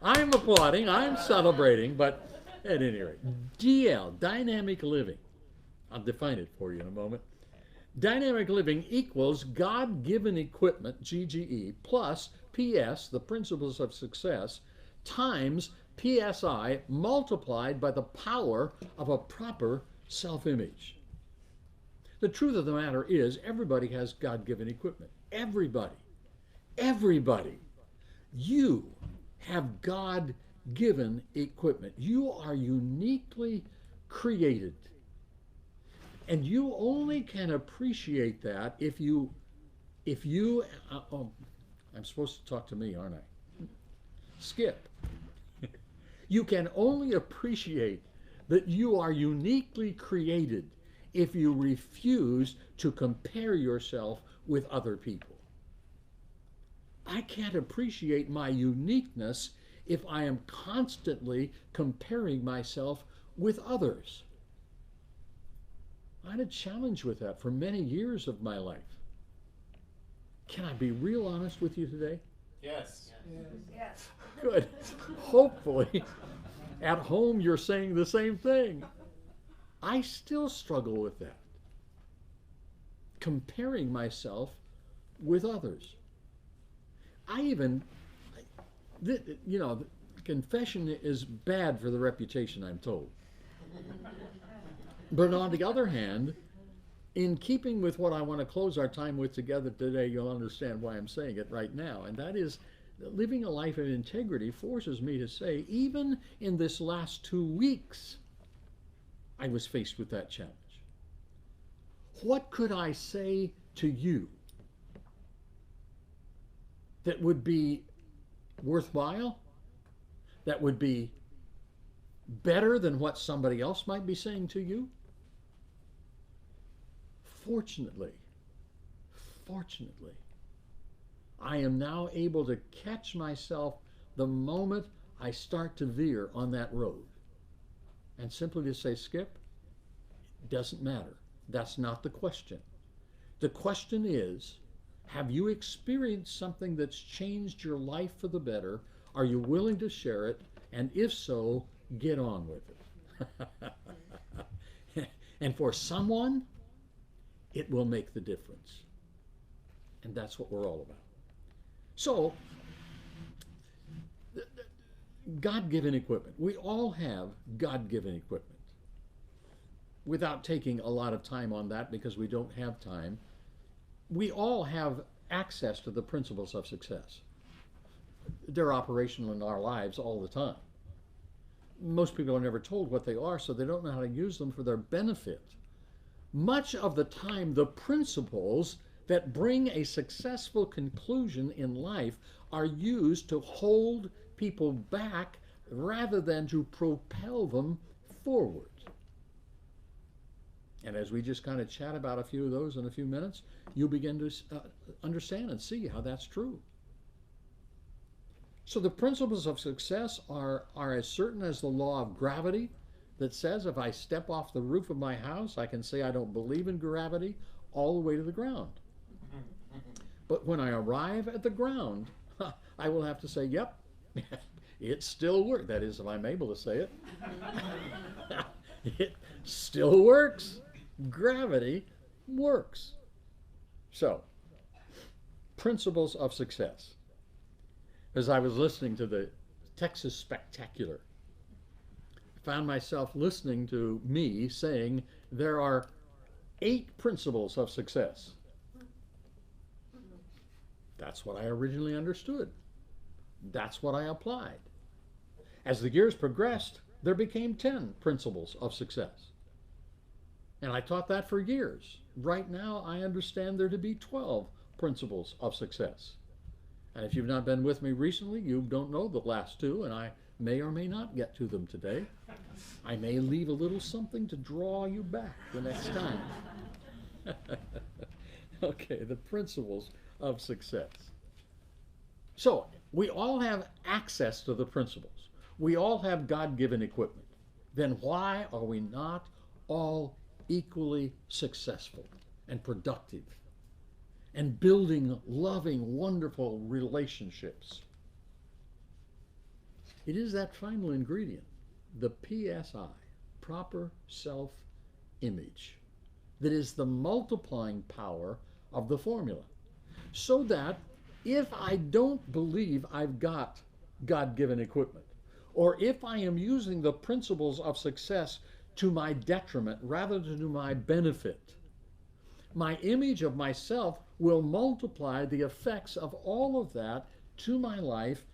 I'm applauding, I'm celebrating, but at any rate, DL, dynamic living. I'll define it for you in a moment. Dynamic living equals God-given equipment, GGE, plus PS, the principles of success, times PSI multiplied by the power of a proper self-image. The truth of the matter is everybody has God-given equipment. Everybody. Everybody. You have God-given equipment. You are uniquely created. And you only can appreciate that if you oh, I'm supposed to talk to me, aren't I? Skip. You can only appreciate that you are uniquely created if you refuse to compare yourself with other people. I can't appreciate my uniqueness if I am constantly comparing myself with others. I had a challenge with that for many years of my life. Can I be real honest with you today? Yes. Yes. Good. Hopefully, at home you're saying the same thing. I still struggle with that. Comparing myself with others. I even, you know, confession is bad for the reputation, I'm told. But on the other hand, in keeping with what I want to close our time with together today, you'll understand why I'm saying it right now. And that is, living a life of integrity forces me to say, even in this last 2 weeks, I was faced with that challenge. What could I say to you that would be worthwhile, that would be better than what somebody else might be saying to you? Fortunately, I am now able to catch myself the moment I start to veer on that road. And simply to say, Skip, it doesn't matter. That's not the question. The question is, have you experienced something that's changed your life for the better? Are you willing to share it? And if so, get on with it. And for someone, it will make the difference. And that's what we're all about. So, God-given equipment. We all have God-given equipment. Without taking a lot of time on that because we don't have time, we all have access to the principles of success. They're operational in our lives all the time. Most people are never told what they are, so they don't know how to use them for their benefit. Much of the time, the principles that bring a successful conclusion in life are used to hold people back rather than to propel them forward. And as we just kind of chat about a few of those in a few minutes, you'll begin to understand and see how that's true. So the principles of success are as certain as the law of gravity that says if I step off the roof of my house, I can say I don't believe in gravity all the way to the ground. But when I arrive at the ground, I will have to say, yep, it still works. That is, if I'm able to say it. It still works. Gravity works. So, principles of success. As I was listening to the Texas Spectacular, I found myself listening to me saying there are 8 principles of success. That's what I originally understood. That's what I applied. As the years progressed, there became 10 principles of success. And I taught that for years. Right now, I understand there to be 12 principles of success. And if you've not been with me recently, you don't know the last 2, and I may or may not get to them today. I may leave a little something to draw you back the next time. Okay, the principles of success. So, we all have access to the principles. We all have God-given equipment. Then why are we not all equally successful and productive and building loving, wonderful relationships? It is that final ingredient, the PSI, proper self-image, that is the multiplying power of the formula. So that if I don't believe I've got God-given equipment, or if I am using the principles of success to my detriment rather than to my benefit, my image of myself will multiply the effects of all of that to my life,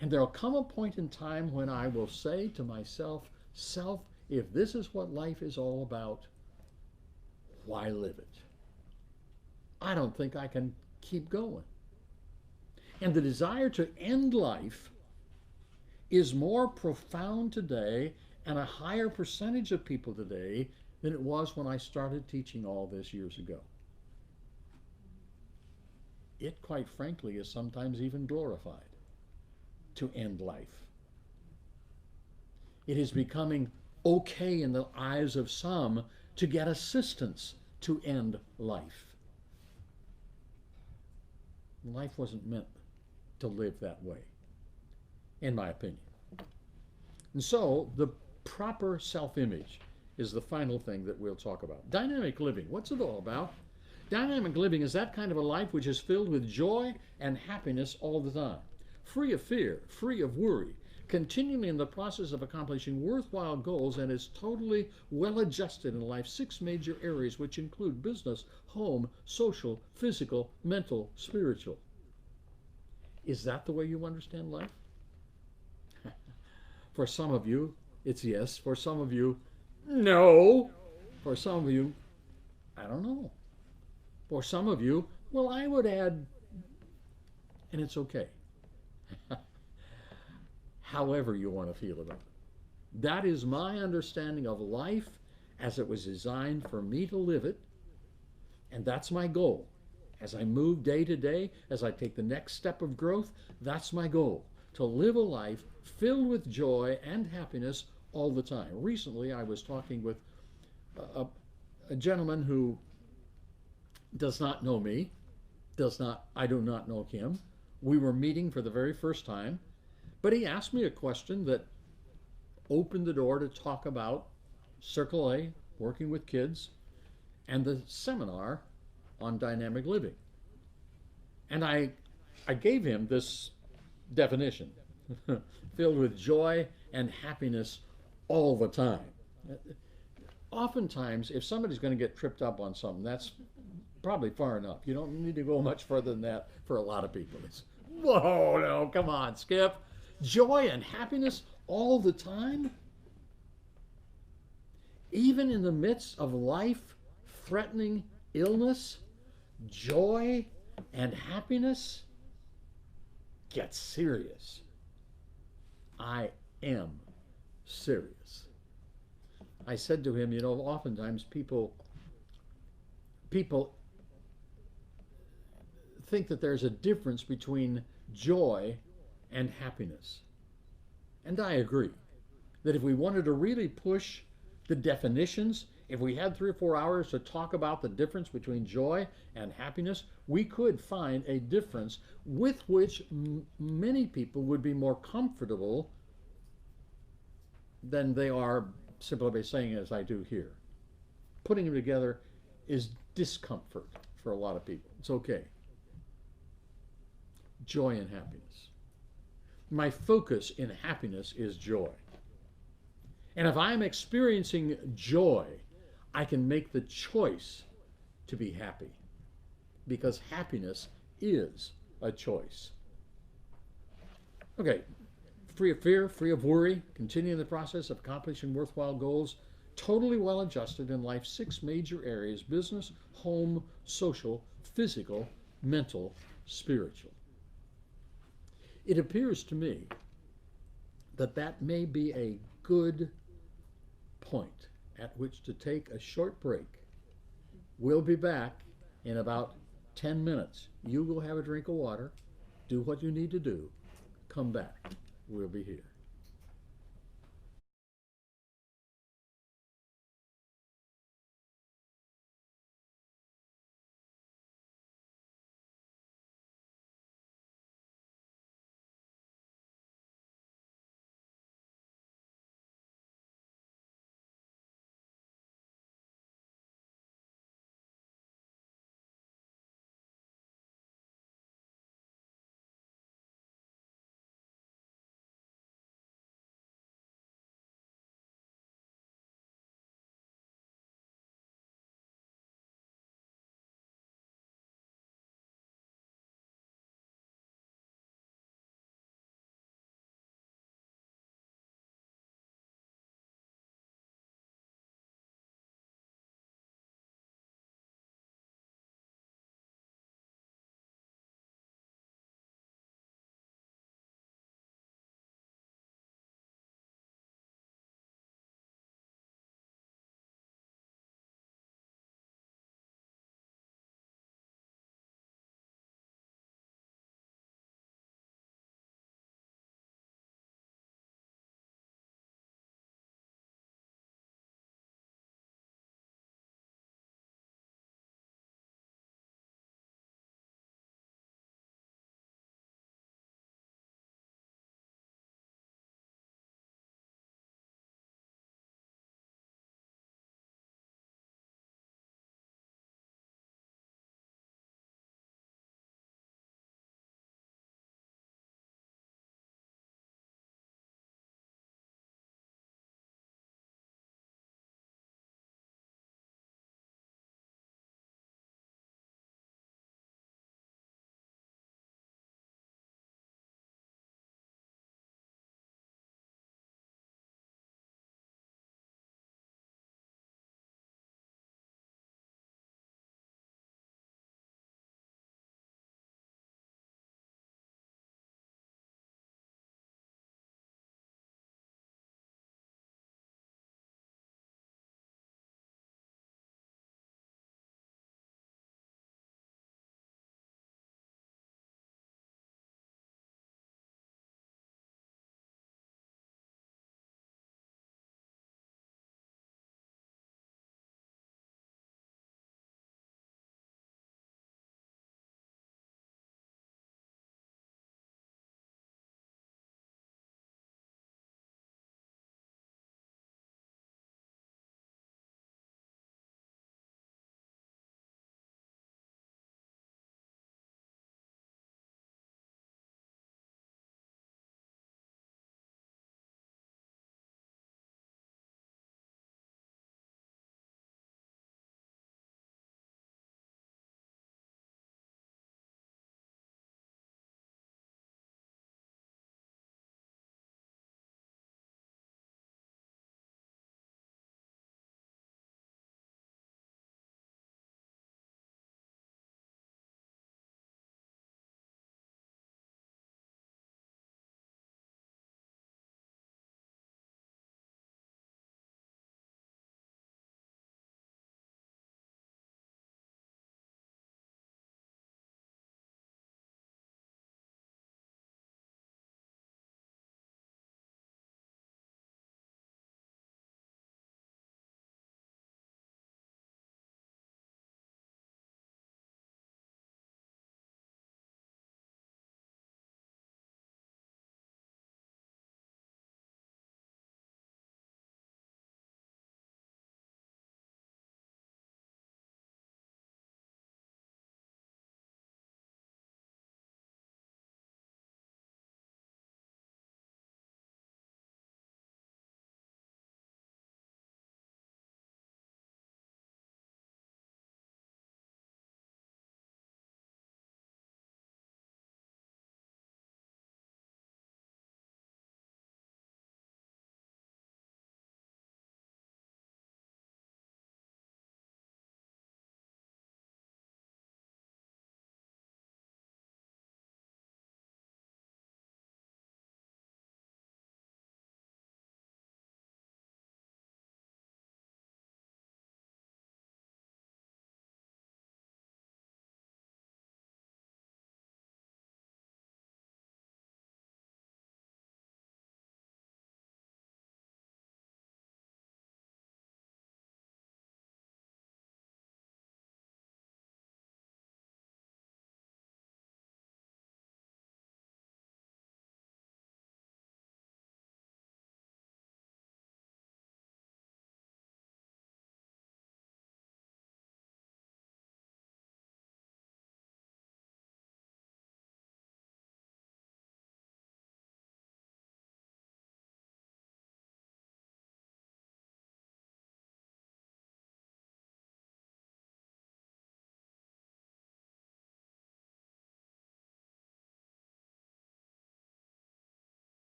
and there'll come a point in time when I will say to myself, self, if this is what life is all about, why live it? I don't think I can keep going. And the desire to end life is more profound today, and a higher percentage of people today than it was when I started teaching all this years ago. It, quite frankly, is sometimes even glorified to end life. It is becoming okay in the eyes of some to get assistance to end life. Life wasn't meant to live that way, in my opinion. And so the proper self-image is the final thing that we'll talk about. Dynamic living, what's it all about? Dynamic living is that kind of a life which is filled with joy and happiness all the time, free of fear, free of worry, continually in the process of accomplishing worthwhile goals, and is totally well adjusted in life's 6 major areas, which include business, home, social, physical, mental, spiritual. Is that the way you understand life? For some of you, it's yes. For some of you, no. For some of you, I don't know. For some of you, well, I would add, and it's okay. However you want to feel about it. That is my understanding of life as it was designed for me to live it, and that's my goal. As I move day to day, as I take the next step of growth, that's my goal, to live a life filled with joy and happiness all the time. Recently, I was talking with a gentleman who does not know me, I do not know him. We were meeting for the very first time, but he asked me a question that opened the door to talk about Circle A, working with kids, and the seminar on dynamic living. And I gave him this definition, filled with joy and happiness all the time. Oftentimes, if somebody's going to get tripped up on something, that's probably far enough. You don't need to go much further than that for a lot of people. It's, whoa, no, come on, Skip. Joy and happiness all the time? Even in the midst of life-threatening illness, joy and happiness? Get serious. I am serious. I said to him, you know, oftentimes people think that there's a difference between joy and happiness. And I agree that if we wanted to really push the definitions, if we had 3 or 4 hours to talk about the difference between joy and happiness, we could find a difference with which many people would be more comfortable than they are simply by saying as I do here. Putting them together is discomfort for a lot of people. It's okay. Joy and happiness. My focus in happiness is joy. And if I'm experiencing joy, I can make the choice to be happy, because happiness is a choice. Okay, free of fear, free of worry, continuing the process of accomplishing worthwhile goals, totally well adjusted in life's 6 major areas: business, home, social, physical, mental, spiritual. It appears to me that may be a good point at which to take a short break. We'll be back in about 10 minutes. You will have a drink of water, do what you need to do, come back. We'll be here.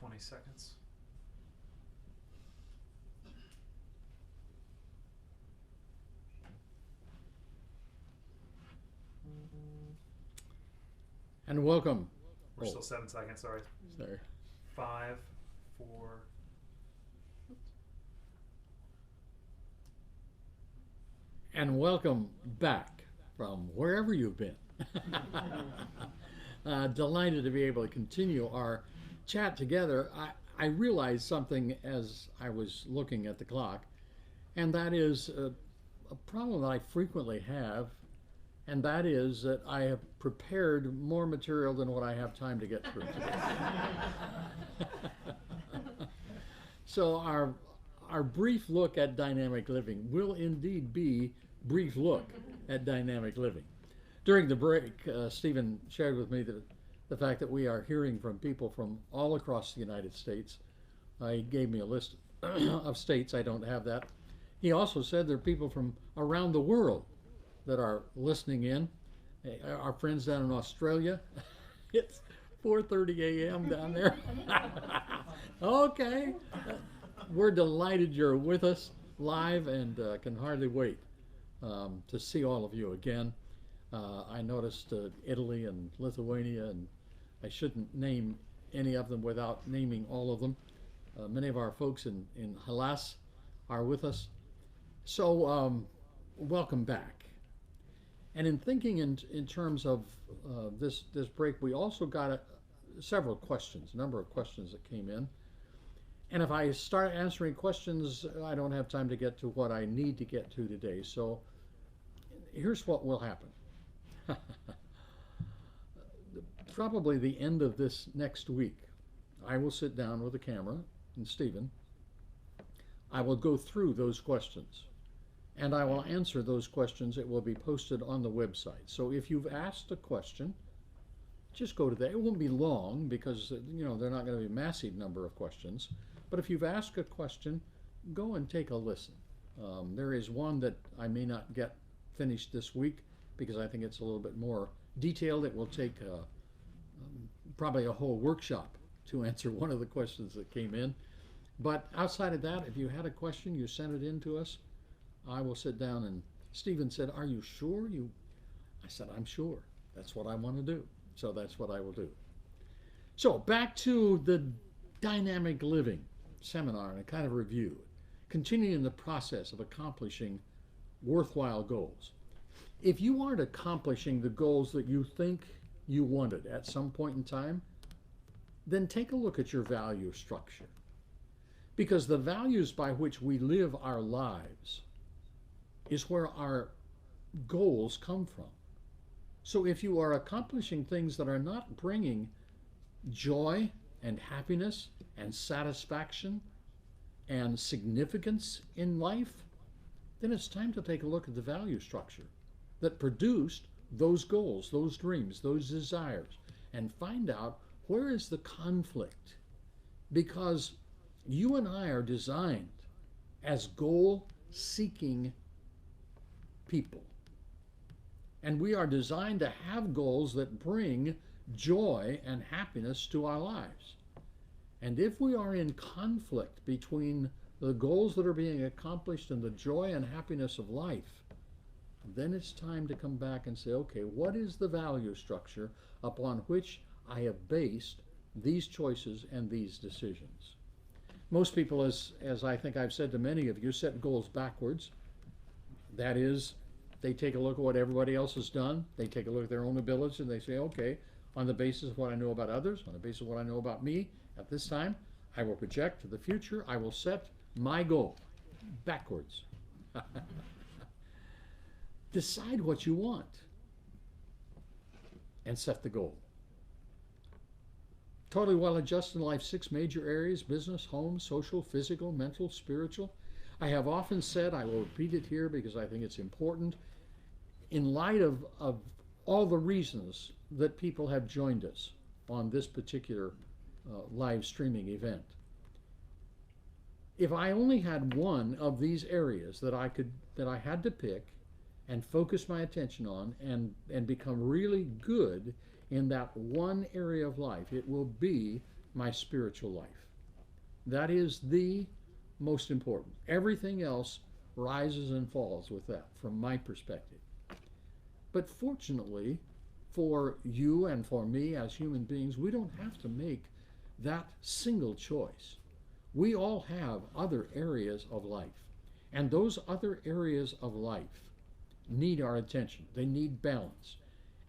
20 seconds. And welcome. We're still 7 seconds, sorry. Sorry. 5, 4. And welcome back from wherever you've been. Delighted to be able to continue our chat together. I realized something as I was looking at the clock, and that is a problem that I frequently have, and that is that I have prepared more material than what I have time to get through today. So our brief look at dynamic living will indeed be brief look at dynamic living. During the break, Stephen shared with me the fact that we are hearing from people from all across the United States. He gave me a list of states. I don't have that. He also said there are people from around the world that are listening in. Our friends down in Australia, it's 4:30 a.m. down there. Okay. We're delighted you're with us live and can hardly wait to see all of you again. I noticed Italy and Lithuania, and I shouldn't name any of them without naming all of them. Many of our folks in Hellas are with us. So welcome back. And in thinking in terms of this break, we also got several questions, a number of questions that came in. And if I start answering questions, I don't have time to get to what I need to get to today. So here's what will happen. Probably the end of this next week, I will sit down with a camera and Stephen. I will go through those questions and I will answer those questions. It will be posted on the website. So if you've asked a question, just go to that. It won't be long because they're not going to be a massive number of questions. But if you've asked a question, go and take a listen. There is one that I may not get finished this week because I think it's a little bit more detailed. It will take probably a whole workshop to answer one of the questions that came in. But outside of that, if you had a question, you sent it in to us. I will sit down, and Stephen said, "Are you sure?" I said, "I'm sure. That's what I want to do." So that's what I will do. So back to the dynamic living seminar and a kind of review, continuing the process of accomplishing worthwhile goals. If you aren't accomplishing the goals that you think you wanted at some point in time, then take a look at your value structure. Because the values by which we live our lives is where our goals come from. So if you are accomplishing things that are not bringing joy and happiness and satisfaction and significance in life, then it's time to take a look at the value structure that produced those goals, those dreams, those desires, and find out where is the conflict. Because you and I are designed as goal-seeking people. And we are designed to have goals that bring joy and happiness to our lives. And if we are in conflict between the goals that are being accomplished and the joy and happiness of life, then it's time to come back and say, okay, what is the value structure upon which I have based these choices and these decisions? Most people, as I think I've said to many of you, set goals backwards. That is, they take a look at what everybody else has done. They take a look at their own abilities and they say, okay, on the basis of what I know about others, on the basis of what I know about me, at this time, I will project to the future. I will set my goal backwards. Decide what you want and set the goal. Totally well adjusted in life's 6 major areas: business, home, social, physical, mental, spiritual. I have often said, I will repeat it here because I think it's important, in light of all the reasons that people have joined us on this particular live streaming event. If I only had one of these areas that I had to pick and focus my attention on and become really good in that one area of life, it will be my spiritual life. That is the most important. Everything else rises and falls with that, from my perspective. But fortunately, for you and for me as human beings, we don't have to make that single choice. We all have other areas of life, and those other areas of life need our attention. They need balance.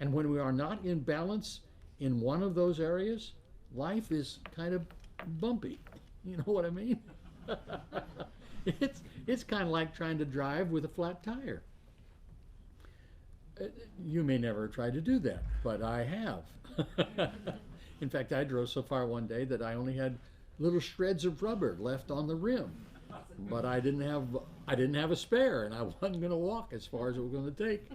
And when we are not in balance in one of those areas, life is kind of bumpy. You know what I mean? It's kind of like trying to drive with a flat tire. You may never try to do that, but I have. In fact, I drove so far one day that I only had little shreds of rubber left on the rim, but I didn't have a spare, and I wasn't going to walk as far as it was going to take.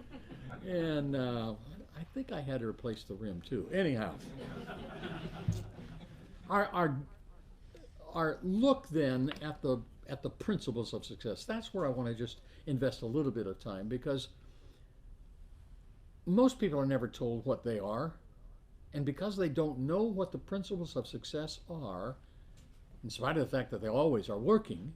And I think I had to replace the rim too. Anyhow, our look then at the principles of success. That's where I want to just invest a little bit of time, because most people are never told what they are, and because they don't know what the principles of success are, in spite of the fact that they always are working,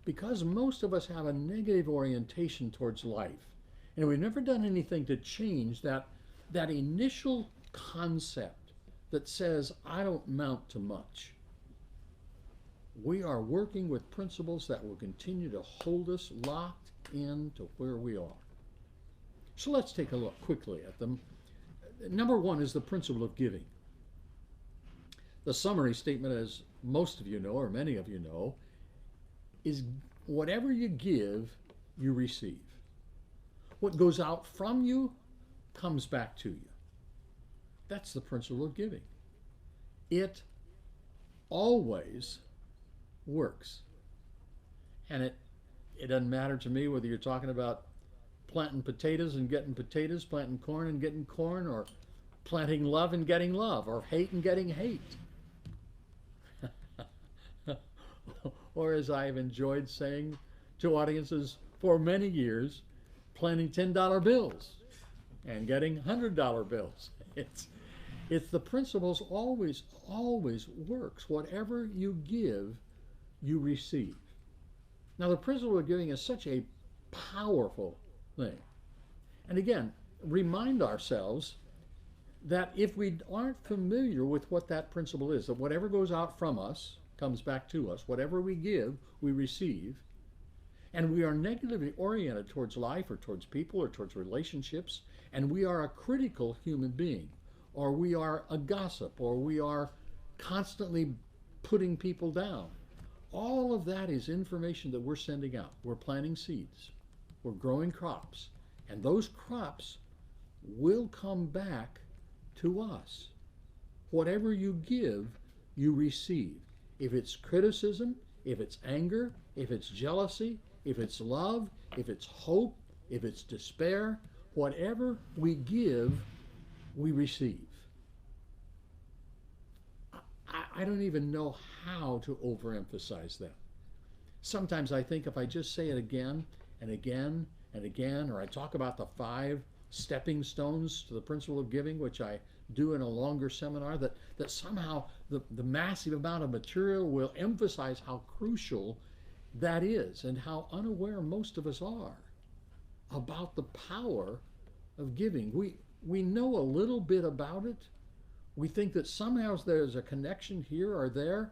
because most of us have a negative orientation towards life, and we've never done anything to change that initial concept that says, I don't amount to much. We are working with principles that will continue to hold us locked into where we are. So let's take a look quickly at them. Number one is the principle of giving. The summary statement, as most of you know, or many of you know, is whatever you give, you receive. What goes out from you comes back to you. That's the principle of giving. It always works. And it doesn't matter to me whether you're talking about planting potatoes and getting potatoes, planting corn and getting corn, or planting love and getting love, or hate and getting hate. Or, as I've enjoyed saying to audiences for many years, planting $10 bills and getting $100 bills. It's the principles always works. Whatever you give, you receive. Now, the principle of giving is such a powerful thing. And again, remind ourselves that if we aren't familiar with what that principle is, that whatever goes out from us comes back to us, whatever we give, we receive, and we are negatively oriented towards life or towards people or towards relationships, and we are a critical human being, or we are a gossip, or we are constantly putting people down, all of that is information that we're sending out. We're planting seeds. We're growing crops. And those crops will come back to us. Whatever you give, you receive. If it's criticism, if it's anger, if it's jealousy, if it's love, if it's hope, if it's despair, whatever we give, we receive. I don't even know how to overemphasize that. Sometimes I think if I just say it again and again and again, or I talk about the 5 stepping stones to the principle of giving, which I do in a longer seminar, that somehow the massive amount of material will emphasize how crucial that is and how unaware most of us are about the power of giving. We know a little bit about it. We think that somehow there's a connection here or there,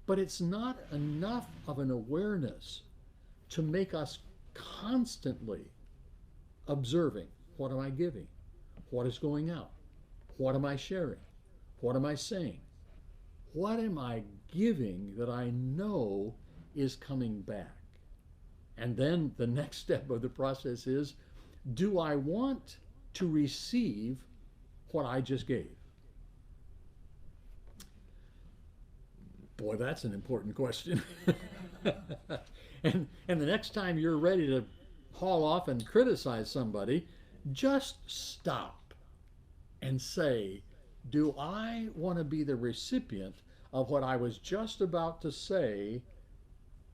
but it's not enough of an awareness to make us constantly observing, what am I giving? What is going out? What am I sharing? What am I saying? What am I giving that I know is coming back? And then the next step of the process is, do I want to receive what I just gave? Boy, that's an important question. And the next time you're ready to haul off and criticize somebody, just stop and say, do I want to be the recipient of what I was just about to say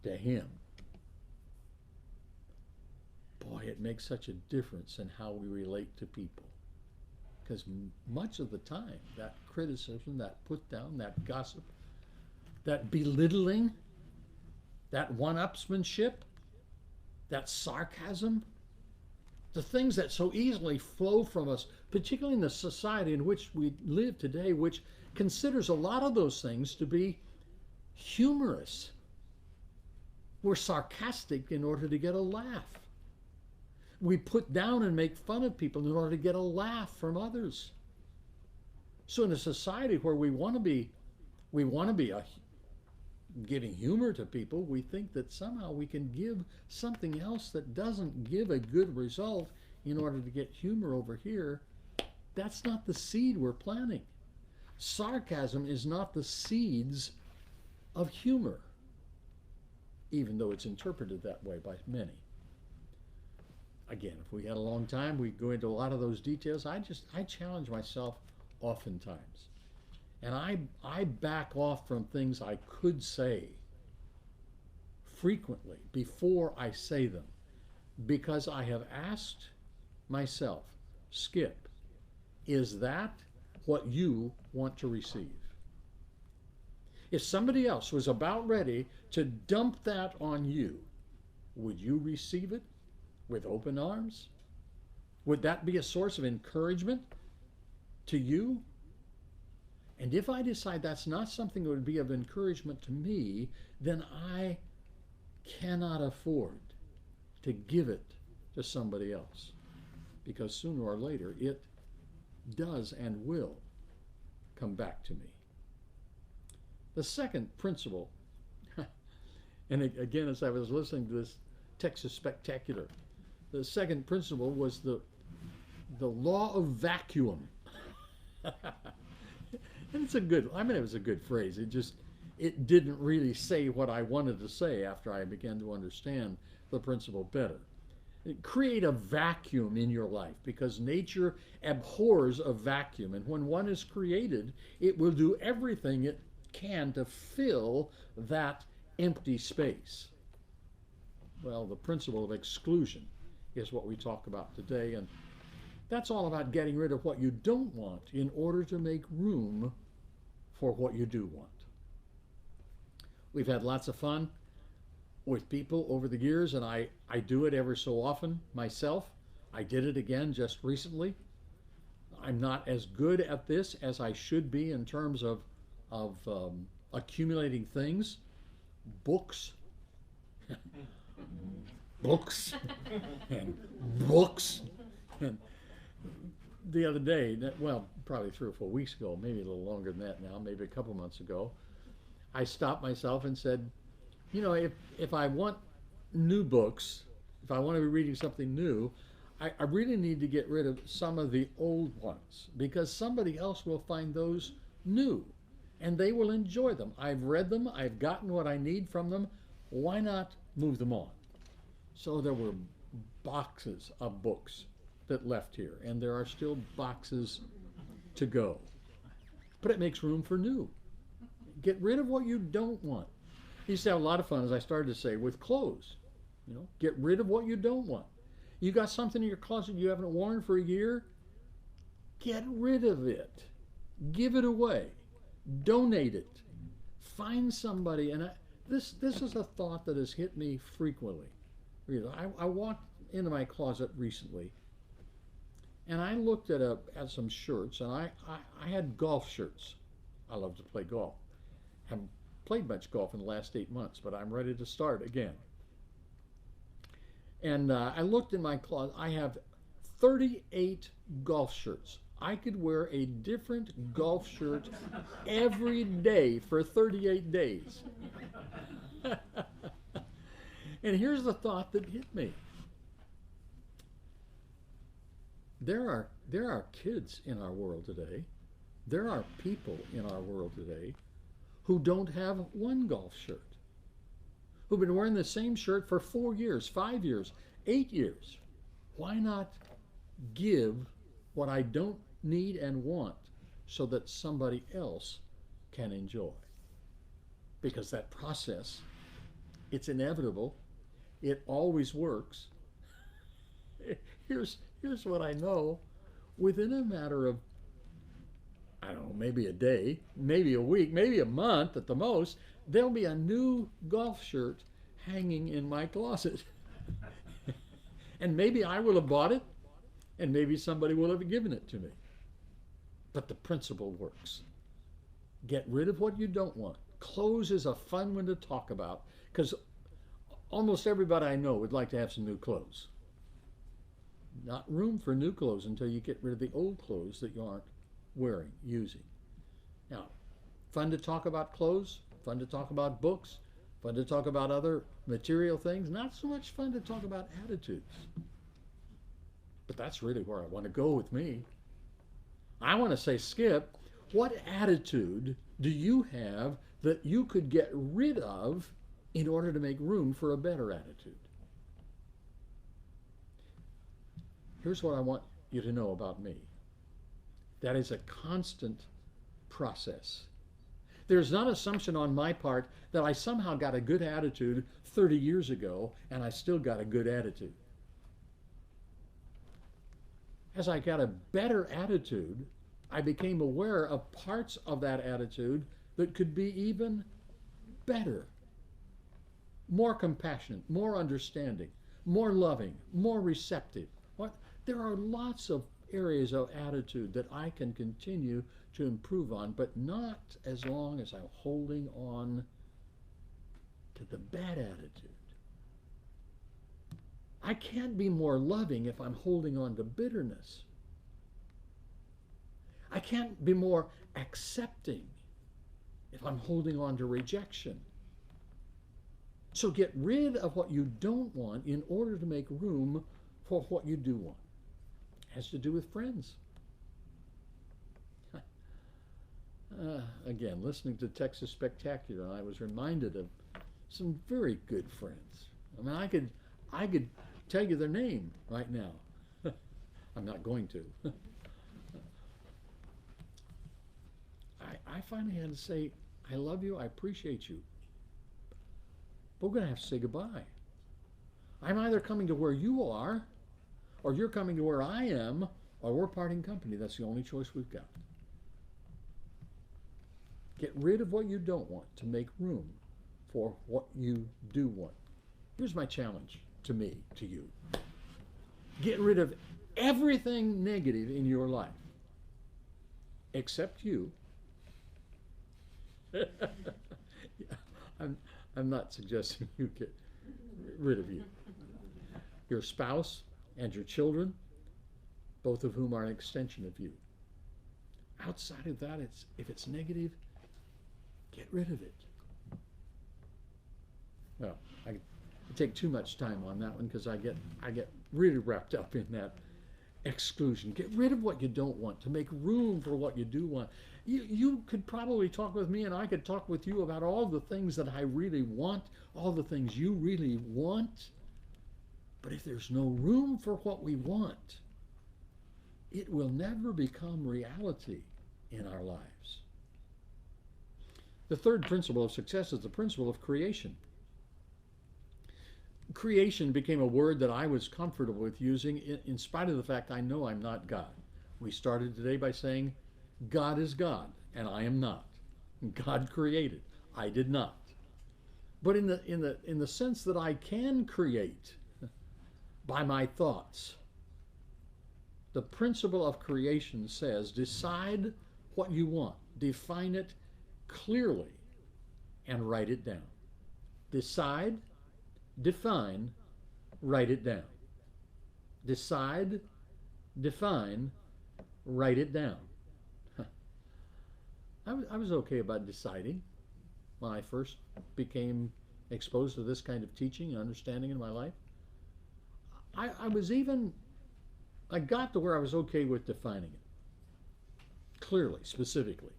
to him? Boy, it makes such a difference in how we relate to people. Because much of the time, that criticism, that put down, that gossip, that belittling, that one-upsmanship, that sarcasm, the things that so easily flow from us, particularly in the society in which we live today, which considers a lot of those things to be humorous. We're sarcastic in order to get a laugh. We put down and make fun of people in order to get a laugh from others. So in a society where we want to be giving humor to people, we think that somehow we can give something else that doesn't give a good result in order to get humor over here. That's not the seed we're planting. Sarcasm is not the seeds of humor, even though it's interpreted that way by many. Again, if we had a long time, we'd go into a lot of those details. I challenge myself oftentimes. And I back off from things I could say frequently before I say them, because I have asked myself, Skip, is that what you want to receive? If somebody else was about ready to dump that on you, would you receive it with open arms? Would that be a source of encouragement to you? And if I decide that's not something that would be of encouragement to me, then I cannot afford to give it to somebody else, because sooner or later it does and will come back to me. The second principle, and again, as I was listening to this Texas Spectacular, the second principle was the law of vacuum. And it's a good, I mean, it was a good phrase. It didn't really say what I wanted to say after I began to understand the principle better. Create a vacuum in your life, because nature abhors a vacuum. And when one is created, it will do everything it can to fill that empty space. Well, the principle of exclusion is what we talk about today, and that's all about getting rid of what you don't want in order to make room for what you do want. We've had lots of fun with people over the years, and I do it ever so often myself. I did it again just recently. I'm not as good at this as I should be in terms of accumulating things, books, books, and books. And the other day, well, probably 3 or 4 weeks ago, maybe a little longer than that now, maybe a couple months ago, I stopped myself and said, you know, if I want new books, if I want to be reading something new, I really need to get rid of some of the old ones, because somebody else will find those new and they will enjoy them. I've read them, I've gotten what I need from them. Why not move them on? So there were boxes of books that left here, and there are still boxes to go. But it makes room for new. Get rid of what you don't want. I used to have a lot of fun, as I started to say, with clothes. You know, get rid of what you don't want. You got something in your closet you haven't worn for a year, get rid of it. Give it away. Donate it. Find somebody, and this is a thought that has hit me frequently. I walked into my closet recently, and I looked at some shirts, and I had golf shirts. I love to play golf. Haven't played much golf in the last 8 months, but I'm ready to start again. And I looked in my closet. I have 38 golf shirts. I could wear a different golf shirt every day for 38 days. And here's the thought that hit me. There are kids in our world today. There are people in our world today who don't have one golf shirt, who've been wearing the same shirt for 4 years, 5 years, 8 years. Why not give what I don't need and want so that somebody else can enjoy? Because that process, it's inevitable. It always works. Here's what I know. within a matter of, I don't know, maybe a day, maybe a week, maybe a month at the most, there'll be a new golf shirt hanging in my closet. And maybe I will have bought it, and maybe somebody will have given it to me. But the principle works. Get rid of what you don't want. Clothes is a fun one to talk about because almost everybody I know would like to have some new clothes. Not room for new clothes until you get rid of the old clothes that you aren't wearing, using. Now, fun to talk about clothes, fun to talk about books, fun to talk about other material things, not so much fun to talk about attitudes. But that's really where I want to go with me. I want to say, Skip, what attitude do you have that you could get rid of in order to make room for a better attitude? Here's what I want you to know about me. That is a constant process. There's not an assumption on my part that I somehow got a good attitude 30 years ago and I still got a good attitude. As I got a better attitude, I became aware of parts of that attitude that could be even better, more compassionate, more understanding, more loving, more receptive. There are lots of areas of attitude that I can continue to improve on, but not as long as I'm holding on to the bad attitude. I can't be more loving if I'm holding on to bitterness. I can't be more accepting if I'm holding on to rejection. So get rid of what you don't want in order to make room for what you do want. It has to do with friends. Again, listening to Texas Spectacular, I was reminded of some very good friends. I mean, I could tell you their name right now. I'm not going to. I finally had to say, I love you, I appreciate you, but we're going to have to say goodbye. I'm either coming to where you are, or you're coming to where I am, or we're parting company. That's the only choice we've got. Get rid of what you don't want to make room for what you do want. Here's my challenge to me, to you. Get rid of everything negative in your life, except you. Yeah, I'm not suggesting you get rid of you. Your spouse and your children, both of whom are an extension of you. Outside of that, if it's negative, get rid of it. Well, I take too much time on that one because I get really wrapped up in that exclusion. Get rid of what you don't want to make room for what you do want. You could probably talk with me and I could talk with you about all the things that I really want, all the things you really want. But if there's no room for what we want, it will never become reality in our lives. The third principle of success is the principle of creation. Creation became a word that I was comfortable with using in spite of the fact I know I'm not God. We started today by saying God is God and I am not. God created. I did not. But in the sense that I can create by my thoughts, the principle of creation says decide what you want, define it clearly, and write it down. Decide, define, write it down. Decide, define, write it down. I was okay about deciding when I first became exposed to this kind of teaching and understanding in my life. I got to where I was okay with defining it clearly, specifically.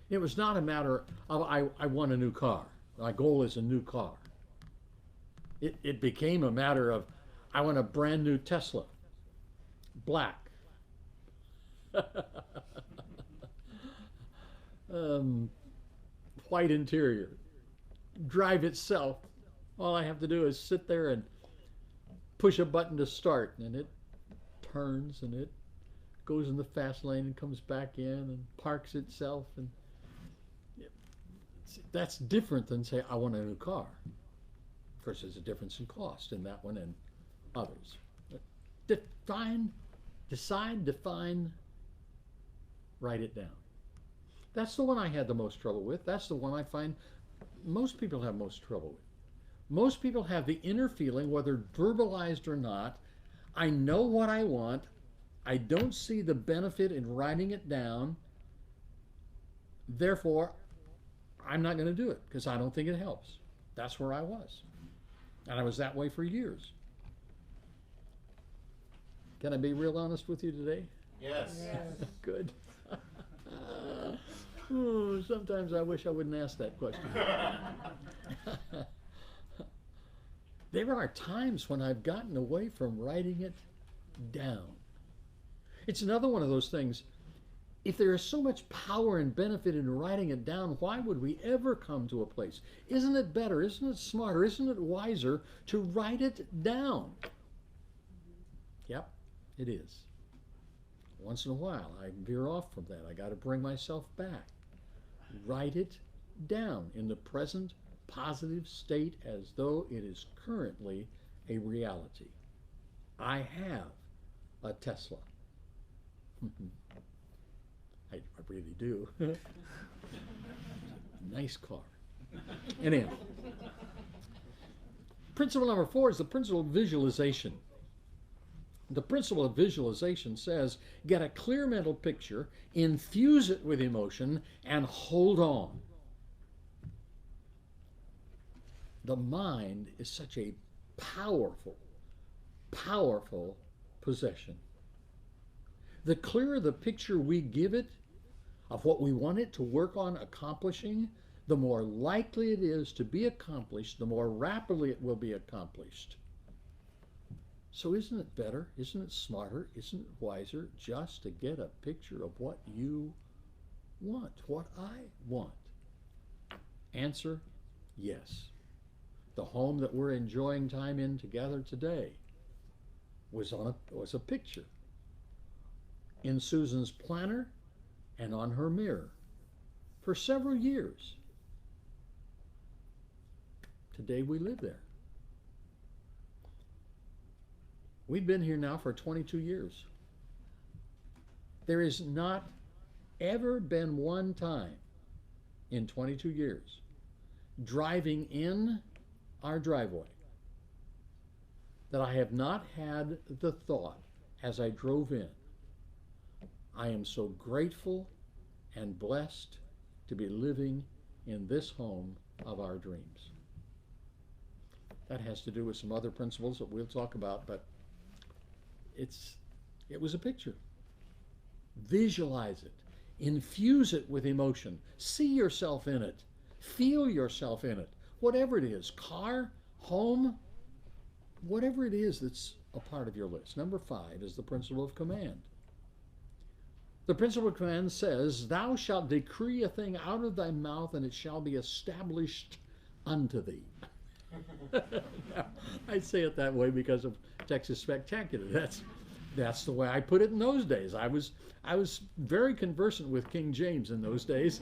It was not a matter of I want a new car. My goal is a new car. It became a matter of I want a brand new Tesla, black. White interior, drive itself. All I have to do is sit there and push a button to start, and it turns and it goes in the fast lane and comes back in and parks itself, and that's different than say I want a new car. Of course, there's a difference in cost in that one and others. But define, write it down. That's the one I had the most trouble with. That's the one I find most people have most trouble with. Most people have the inner feeling, whether verbalized or not, I know what I want, I don't see the benefit in writing it down, therefore I'm not going to do it because I don't think it helps. That's where I was. And I was that way for years. Can I be real honest with you today? Yes. Good. Oh, sometimes I wish I wouldn't ask that question. There are times when I've gotten away from writing it down. It's another one of those things. If there is so much power and benefit in writing it down, why would we ever come to a place? Isn't it better? Isn't it smarter? Isn't it wiser to write it down? Yep, it is. Once in a while, I veer off from that. I got to bring myself back. Write it down in the present positive state as though it is currently a reality. I have a Tesla. I really do. Nice car. Anyhow, principle number 4 is the principle of visualization. The principle of visualization says get a clear mental picture, infuse it with emotion, and hold on. The mind is such a powerful, powerful possession. The clearer the picture we give it of what we want it to work on accomplishing, the more likely it is to be accomplished, the more rapidly it will be accomplished. So isn't it better, isn't it smarter, isn't it wiser just to get a picture of what you want, what I want? Answer, yes. The home that we're enjoying time in together today was a picture in Susan's planner and on her mirror for several years. Today we live there. We've been here now for 22 years. There has not ever been one time in 22 years driving in our driveway that I have not had the thought as I drove in, I am so grateful and blessed to be living in this home of our dreams. That has to do with some other principles that we'll talk about, but it was a picture. Visualize it. Infuse it with emotion. See yourself in it. Feel yourself in it. Whatever it is, car, home, whatever it is that's a part of your list. Number 5 is the principle of command. The principle of command says, thou shalt decree a thing out of thy mouth, and it shall be established unto thee. Now, I say it that way because of Texas Spectacular. That's the way I put it in those days. I was very conversant with King James in those days.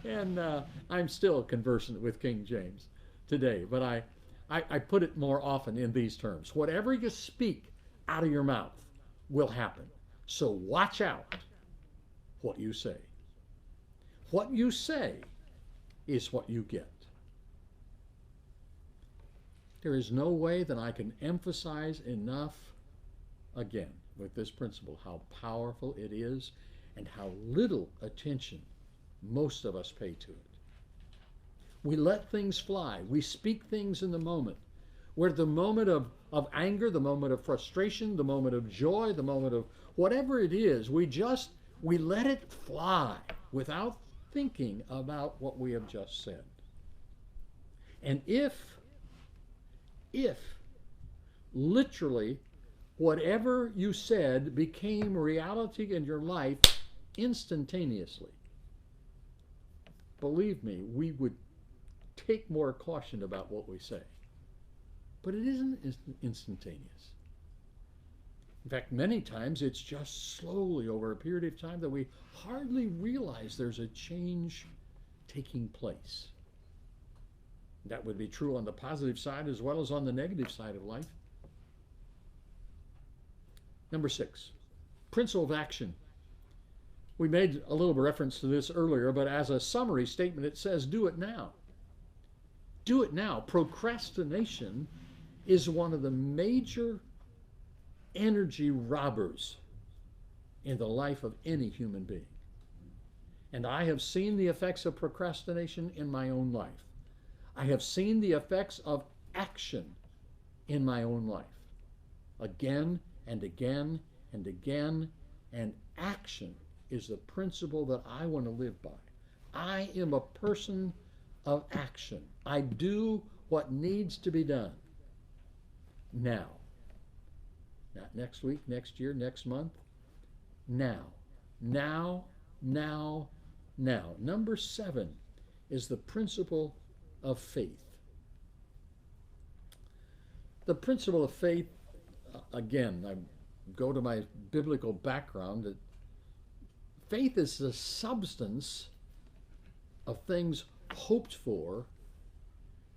And I'm still conversant with King James today, but I put it more often in these terms. Whatever you speak out of your mouth will happen. So watch out what you say. What you say is what you get. There is no way that I can emphasize enough, again, with this principle, how powerful it is and how little attention most of us pay to it. We let things fly. We speak things in the moment. Where the moment of anger, the moment of frustration, the moment of joy, the moment of whatever it is, we let it fly without thinking about what we have just said. And if literally whatever you said became reality in your life instantaneously, believe me, we would take more caution about what we say. But it isn't instantaneous. In fact, many times it's just slowly over a period of time that we hardly realize there's a change taking place. That would be true on the positive side as well as on the negative side of life. Number 6, principle of action. We made a little reference to this earlier, but as a summary statement, it says, do it now. Do it now. Procrastination is one of the major energy robbers in the life of any human being. And I have seen the effects of procrastination in my own life. I have seen the effects of action in my own life. Again and again and again, and action is the principle that I want to live by. I am a person of action. I do what needs to be done now. Not next week, next year, next month. Now. Now, now, now. Number 7 is the principle of faith. The principle of faith, again, I go to my biblical background, that faith is the substance of things hoped for,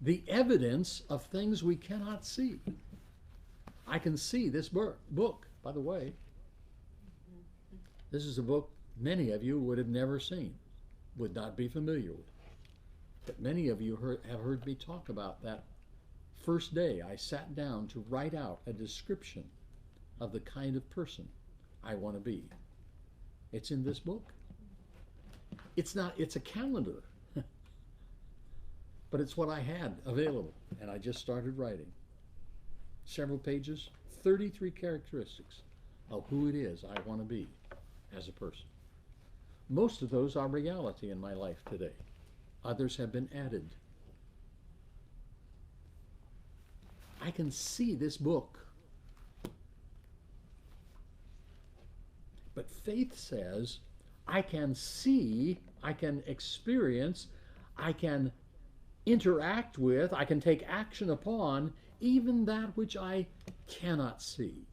the evidence of things we cannot see. I can see this book, by the way. This is a book many of you would have never seen, would not be familiar with. But many of you have heard me talk about that first day I sat down to write out a description of the kind of person I want to be. It's in this book. It's a calendar. But it's what I had available, and I just started writing. Several pages, 33 characteristics of who it is I want to be as a person. Most of those are reality in my life today. Others have been added. I can see this book. But faith says, I can see, I can experience, I can interact with, I can take action upon even that which I cannot see.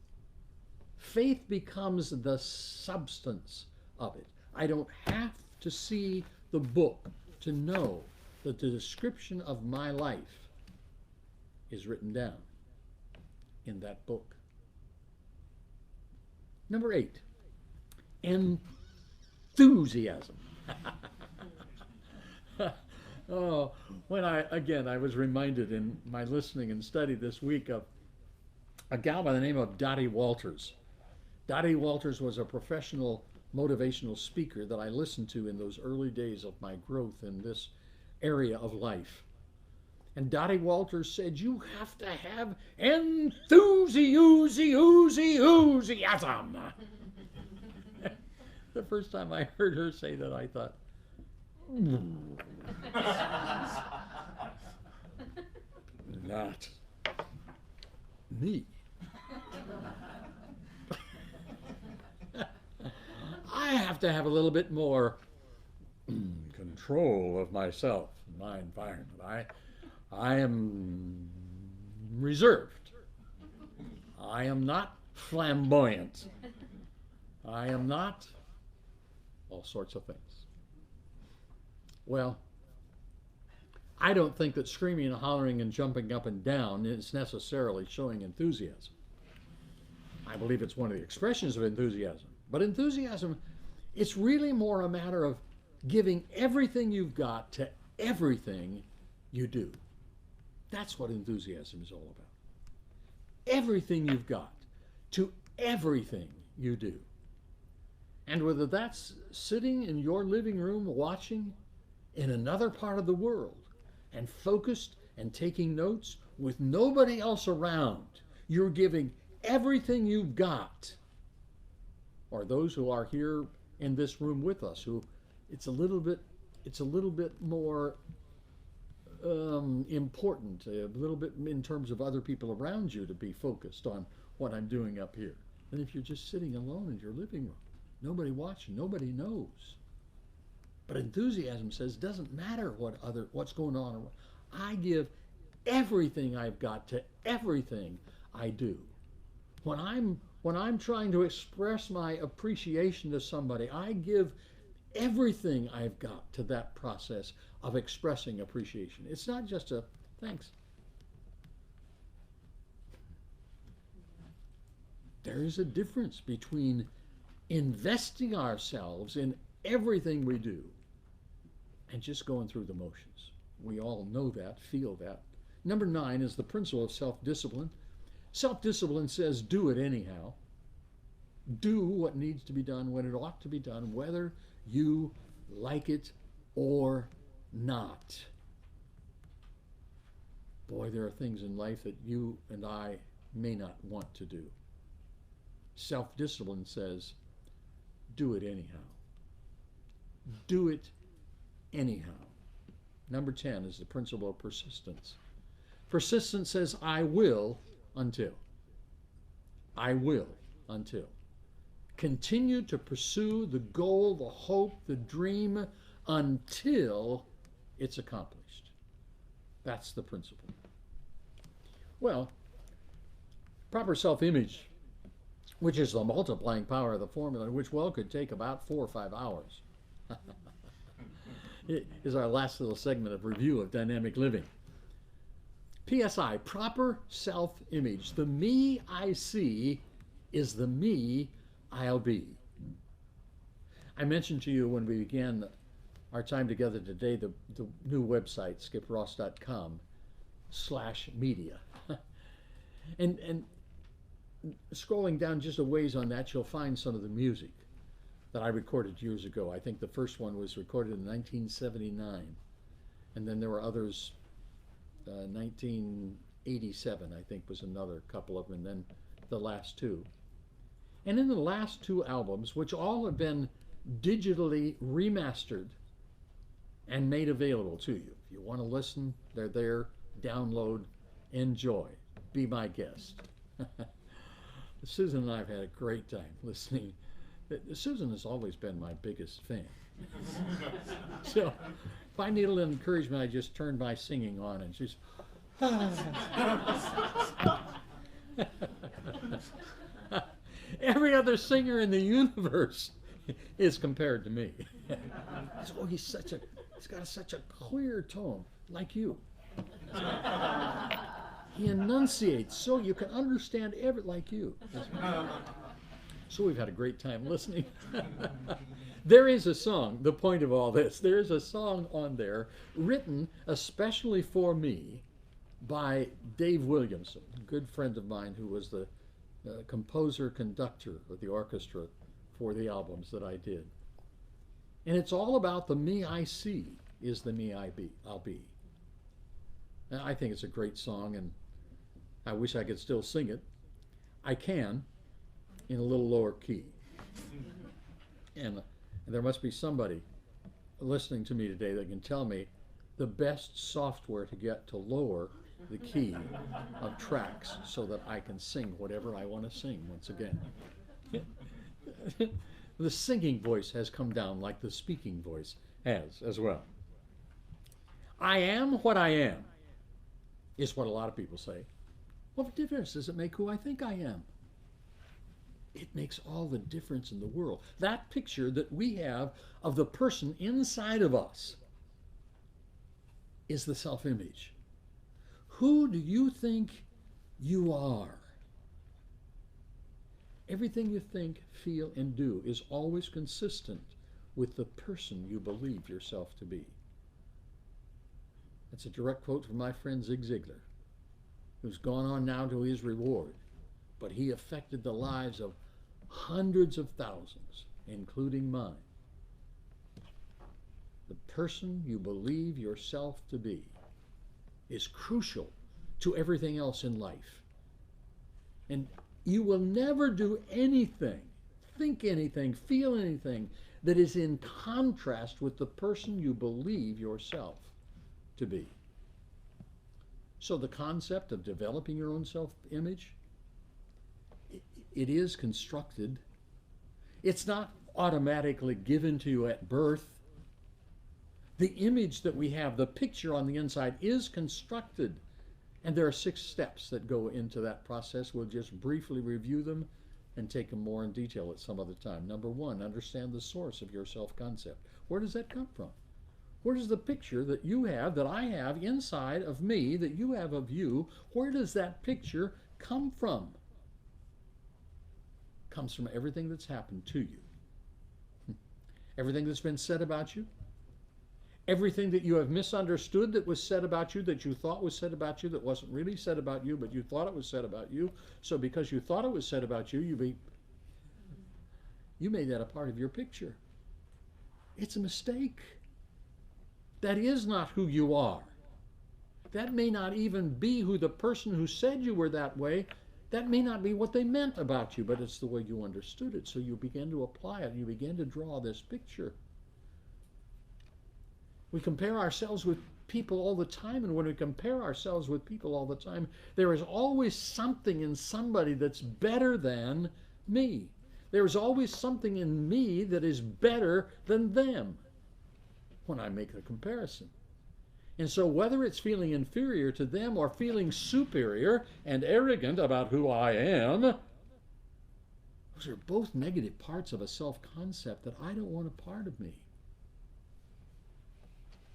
Faith becomes the substance of it. I don't have to see the book to know that the description of my life is written down in that book. Number 8, enthusiasm. Oh, when I was reminded in my listening and study this week of a gal by the name of Dottie Walters. Dottie Walters was a professional motivational speaker that I listened to in those early days of my growth in this area of life. And Dottie Walters said, you have to have enthusiasm. The first time I heard her say that, I thought, not me. I have to have a little bit more control of myself, my environment. I am reserved. I am not flamboyant. I am not all sorts of things. Well, I don't think that screaming and hollering and jumping up and down is necessarily showing enthusiasm. I believe it's one of the expressions of enthusiasm. But enthusiasm, it's really more a matter of giving everything you've got to everything you do. That's what enthusiasm is all about. Everything you've got to everything you do. And whether that's sitting in your living room watching in another part of the world and focused and taking notes with nobody else around, you're giving everything you've got. Or those who are here in this room with us, who it's a little bit more important, a little bit in terms of other people around you to be focused on what I'm doing up here. And if you're just sitting alone in your living room, nobody watching, nobody knows. But enthusiasm says, doesn't matter what's going on. I give everything I've got to everything I do. When When I'm trying to express my appreciation to somebody, I give everything I've got to that process of expressing appreciation. It's not just a thanks. There is a difference between investing ourselves in everything we do and just going through the motions. We all know that, feel that. Number 9 is the principle of self-discipline. Self-discipline says do it anyhow. Do what needs to be done when it ought to be done, whether you like it or not. Boy, there are things in life that you and I may not want to do. Self-discipline says, do it anyhow. Do it anyhow. Number 10 is the principle of persistence. Persistence says, I will until. I will until. Continue to pursue the goal, the hope, the dream until it's accomplished. That's the principle. Well, proper self-image, which is the multiplying power of the formula, which well could take about 4 or 5 hours, is our last little segment of review of dynamic living. PSI, proper self-image. The me I see is the me I'll be. I mentioned to you when we began our time together today the new website, skipross.com/media. and scrolling down just a ways on that, you'll find some of the music that I recorded years ago. I think the first one was recorded in 1979. And then there were others, 1987, I think, was another couple of them, and then the last two. And in the last 2 albums, which all have been digitally remastered and made available to you. If you want to listen, they're there. Download, enjoy, be my guest. Susan and I have had a great time listening. Susan has always been my biggest fan. So if I need a little encouragement, I just turn my singing on and she's every other singer in the universe is compared to me. So he's got such a clear tone, like you. He enunciates so you can understand like you. So we've had a great time listening. There is a song, the point of all this, there is a song on there written especially for me by Dave Williamson, a good friend of mine who was the composer-conductor of the orchestra for the albums that I did. And it's all about the me I see is the me I'll be. And I think it's a great song, and I wish I could still sing it. I can, in a little lower key. And there must be somebody listening to me today that can tell me the best software to get to lower the key of tracks so that I can sing whatever I want to sing once again. The singing voice has come down like the speaking voice has as well. I am what I am is what a lot of people say. What difference does it make who I think I am? It makes all the difference in the world. That picture that we have of the person inside of us is the self-image. Who do you think you are? Everything you think, feel, and do is always consistent with the person you believe yourself to be. That's a direct quote from my friend Zig Ziglar, who's gone on now to his reward, but he affected the lives of hundreds of thousands, including mine. The person you believe yourself to be is crucial to everything else in life. And you will never do anything, think anything, feel anything that is in contrast with the person you believe yourself to be. So the concept of developing your own self-image, it is constructed. It's not automatically given to you at birth. The image that we have, the picture on the inside, is constructed. And there are 6 steps that go into that process. We'll just briefly review them and take them more in detail at some other time. Number one, understand the source of your self-concept. Where does that come from? Where does the picture that you have, that I have inside of me, that you have of you, where does that picture come from? It comes from everything that's happened to you. Everything that's been said about you. Everything that you have misunderstood that was said about you, that you thought was said about you, that wasn't really said about you, but you thought it was said about you. So because you thought it was said about you, you made that a part of your picture. It's a mistake. That is not who you are. That may not even be who the person who said you were that way, that may not be what they meant about you, but it's the way you understood it. So you begin to apply it, and you begin to draw this picture. We compare ourselves with people all the time, and when we compare ourselves with people all the time, there is always something in somebody that's better than me. There is always something in me that is better than them when I make the comparison. And so whether it's feeling inferior to them or feeling superior and arrogant about who I am, those are both negative parts of a self-concept that I don't want a part of me.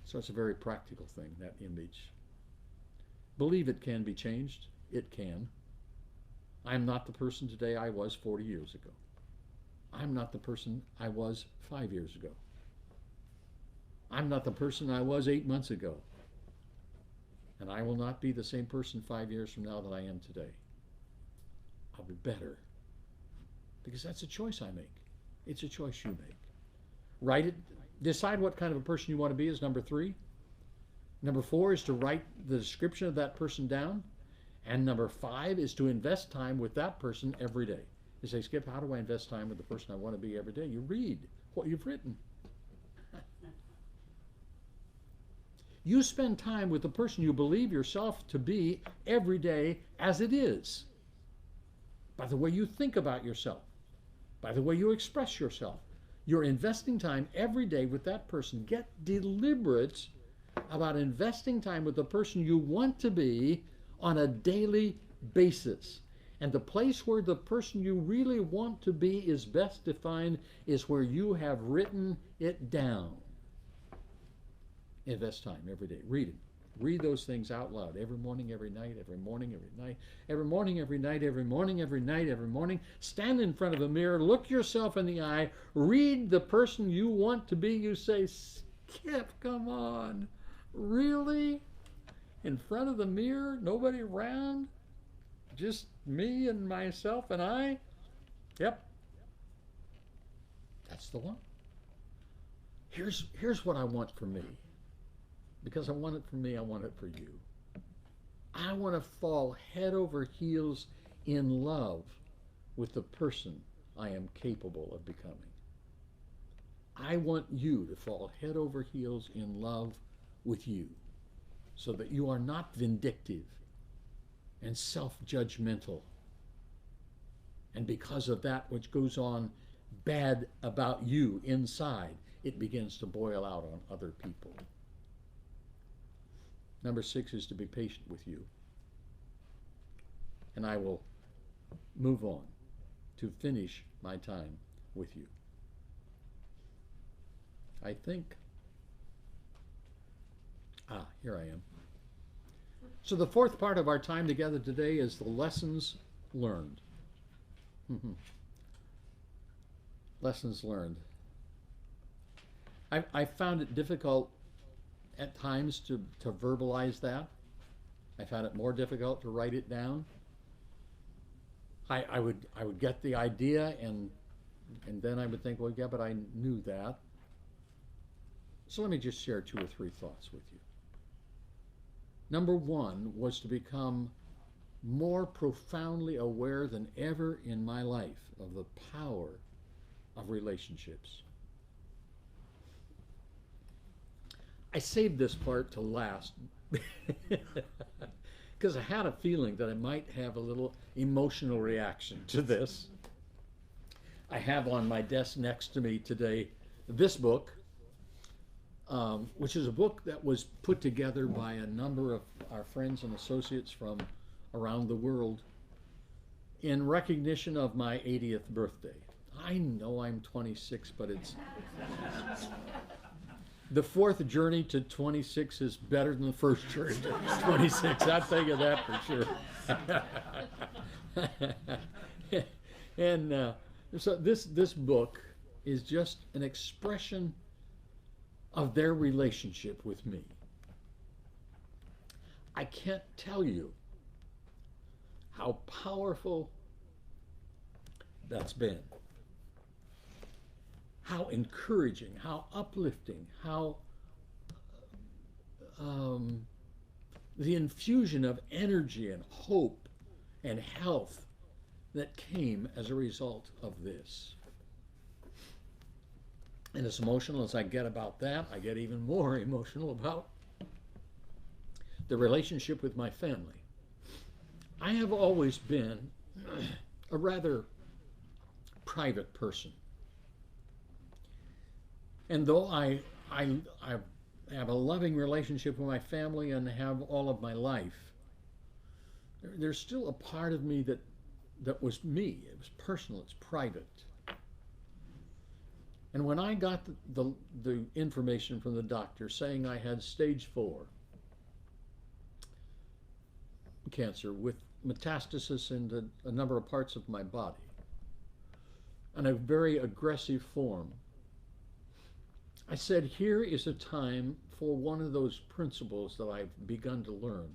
So it's a very practical thing, that image. Believe it can be changed. It can. I'm not the person today I was 40 years ago. I'm not the person I was 5 years ago. I'm not the person I was 8 months ago. And I will not be the same person 5 years from now that I am today. I'll be better. Because that's a choice I make. It's a choice you make. Write it. Decide what kind of a person you want to be is number 3. Number 4 is to write the description of that person down. And number 5 is to invest time with that person every day. You say, Skip, how do I invest time with the person I want to be every day? You read what you've written. You spend time with the person you believe yourself to be every day as it is. By the way you think about yourself. By the way you express yourself. You're investing time every day with that person. Get deliberate about investing time with the person you want to be on a daily basis. And the place where the person you really want to be is best defined is where you have written it down. Invest time every day. Read it. Read those things out loud every morning, every night, every morning, every night, every morning, every night, every morning, every night, every morning. Stand in front of a mirror, look yourself in the eye, read the person you want to be. You say, Skip, come on. Really? In front of the mirror? Nobody around? Just me and myself and I? Yep. That's the one. Here's what I want for me. Because I want it for me, I want it for you. I want to fall head over heels in love with the person I am capable of becoming. I want you to fall head over heels in love with you so that you are not vindictive and self-judgmental. And because of that which goes on bad about you inside, it begins to boil out on other people. Number 6 is to be patient with you. And I will move on to finish my time with you. I think, here I am. So the 4th part of our time together today is the lessons learned. Lessons learned. I found it difficult at times to verbalize that. I found it more difficult to write it down. I would get the idea and then I would think, well, yeah, but I knew that. So let me just share 2 or 3 thoughts with you. Number 1 was to become more profoundly aware than ever in my life of the power of relationships. I saved this part to last because I had a feeling that I might have a little emotional reaction to this. I have on my desk next to me today this book, which is a book that was put together by a number of our friends and associates from around the world. in recognition of my 80th birthday. I know I'm 26, but it's the fourth journey to 26 is better than the first journey to 26. I'll tell you that for sure. And so this book is just an expression of their relationship with me. I can't tell you how powerful that's been, how encouraging, how uplifting, how the infusion of energy and hope and health that came as a result of this. And as emotional as I get about that, I get even more emotional about the relationship with my family. I have always been a rather private person. And though I have a loving relationship with my family and have all of my life, there's still a part of me that was me. It was personal, it's private. And when I got the information from the doctor saying I had stage 4 cancer with metastasis into a number of parts of my body and a very aggressive form, I said, here is a time for one of those principles that I've begun to learn,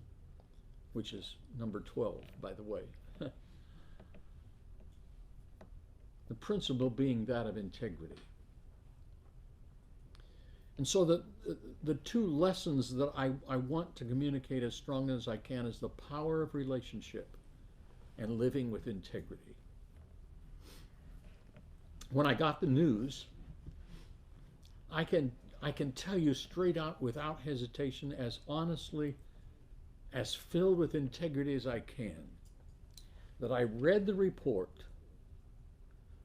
which is number 12, by the way. The principle being that of integrity. And so the two lessons that I want to communicate as strongly as I can is the power of relationship and living with integrity. When I got the news, I can tell you straight out without hesitation, as honestly, as filled with integrity as I can, that I read the report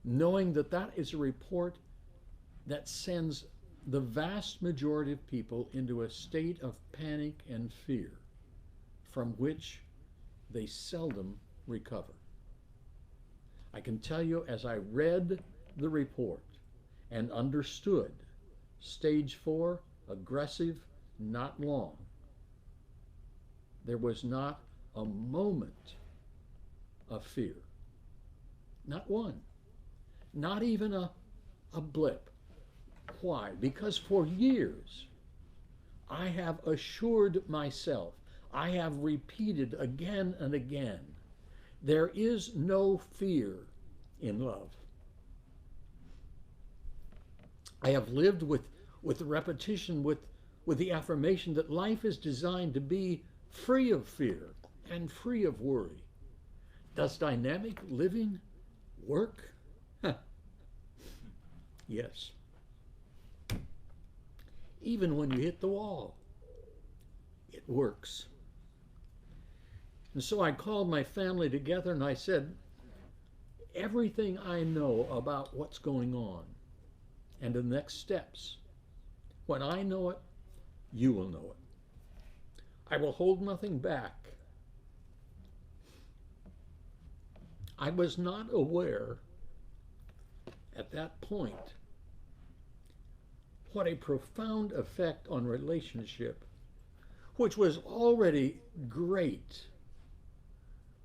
knowing that that is a report that sends the vast majority of people into a state of panic and fear from which they seldom recover. I can tell you, as I read the report and understood stage 4, aggressive, not long, there was not a moment of fear. Not one. Not even a blip. Why? Because for years I have assured myself, I have repeated again and again, there is no fear in love. I have lived with the repetition, with the affirmation that life is designed to be free of fear and free of worry. Does dynamic living work? Yes. Even when you hit the wall, it works. And so I called my family together and I said, everything I know about what's going on and the next steps, when I know it, you will know it. I will hold nothing back. I was not aware at that point what a profound effect on relationship, which was already great,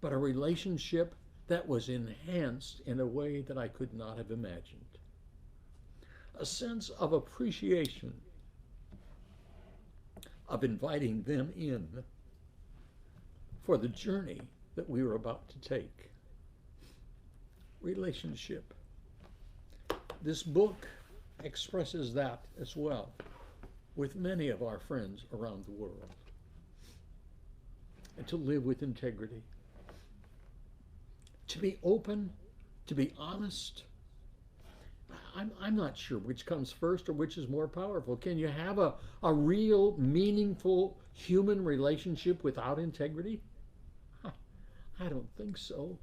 but a relationship that was enhanced in a way that I could not have imagined. A sense of appreciation, of inviting them in for the journey that we were about to take. Relationship. This book expresses that as well with many of our friends around the world. And to live with integrity, to be open, to be honest. I'm not sure which comes first or which is more powerful. Can you have a real, meaningful human relationship without integrity? I don't think so.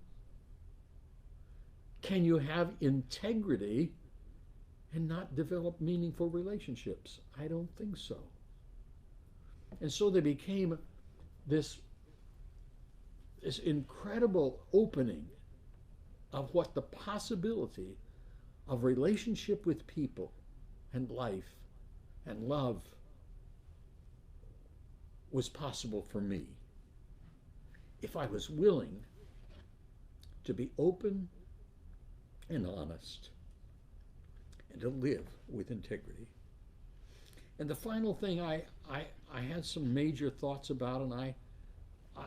Can you have integrity and not develop meaningful relationships? I don't think so. And so they became this incredible opening of what the possibility of relationship with people and life and love was possible for me if I was willing to be open and honest and to live with integrity. And the final thing I had some major thoughts about, and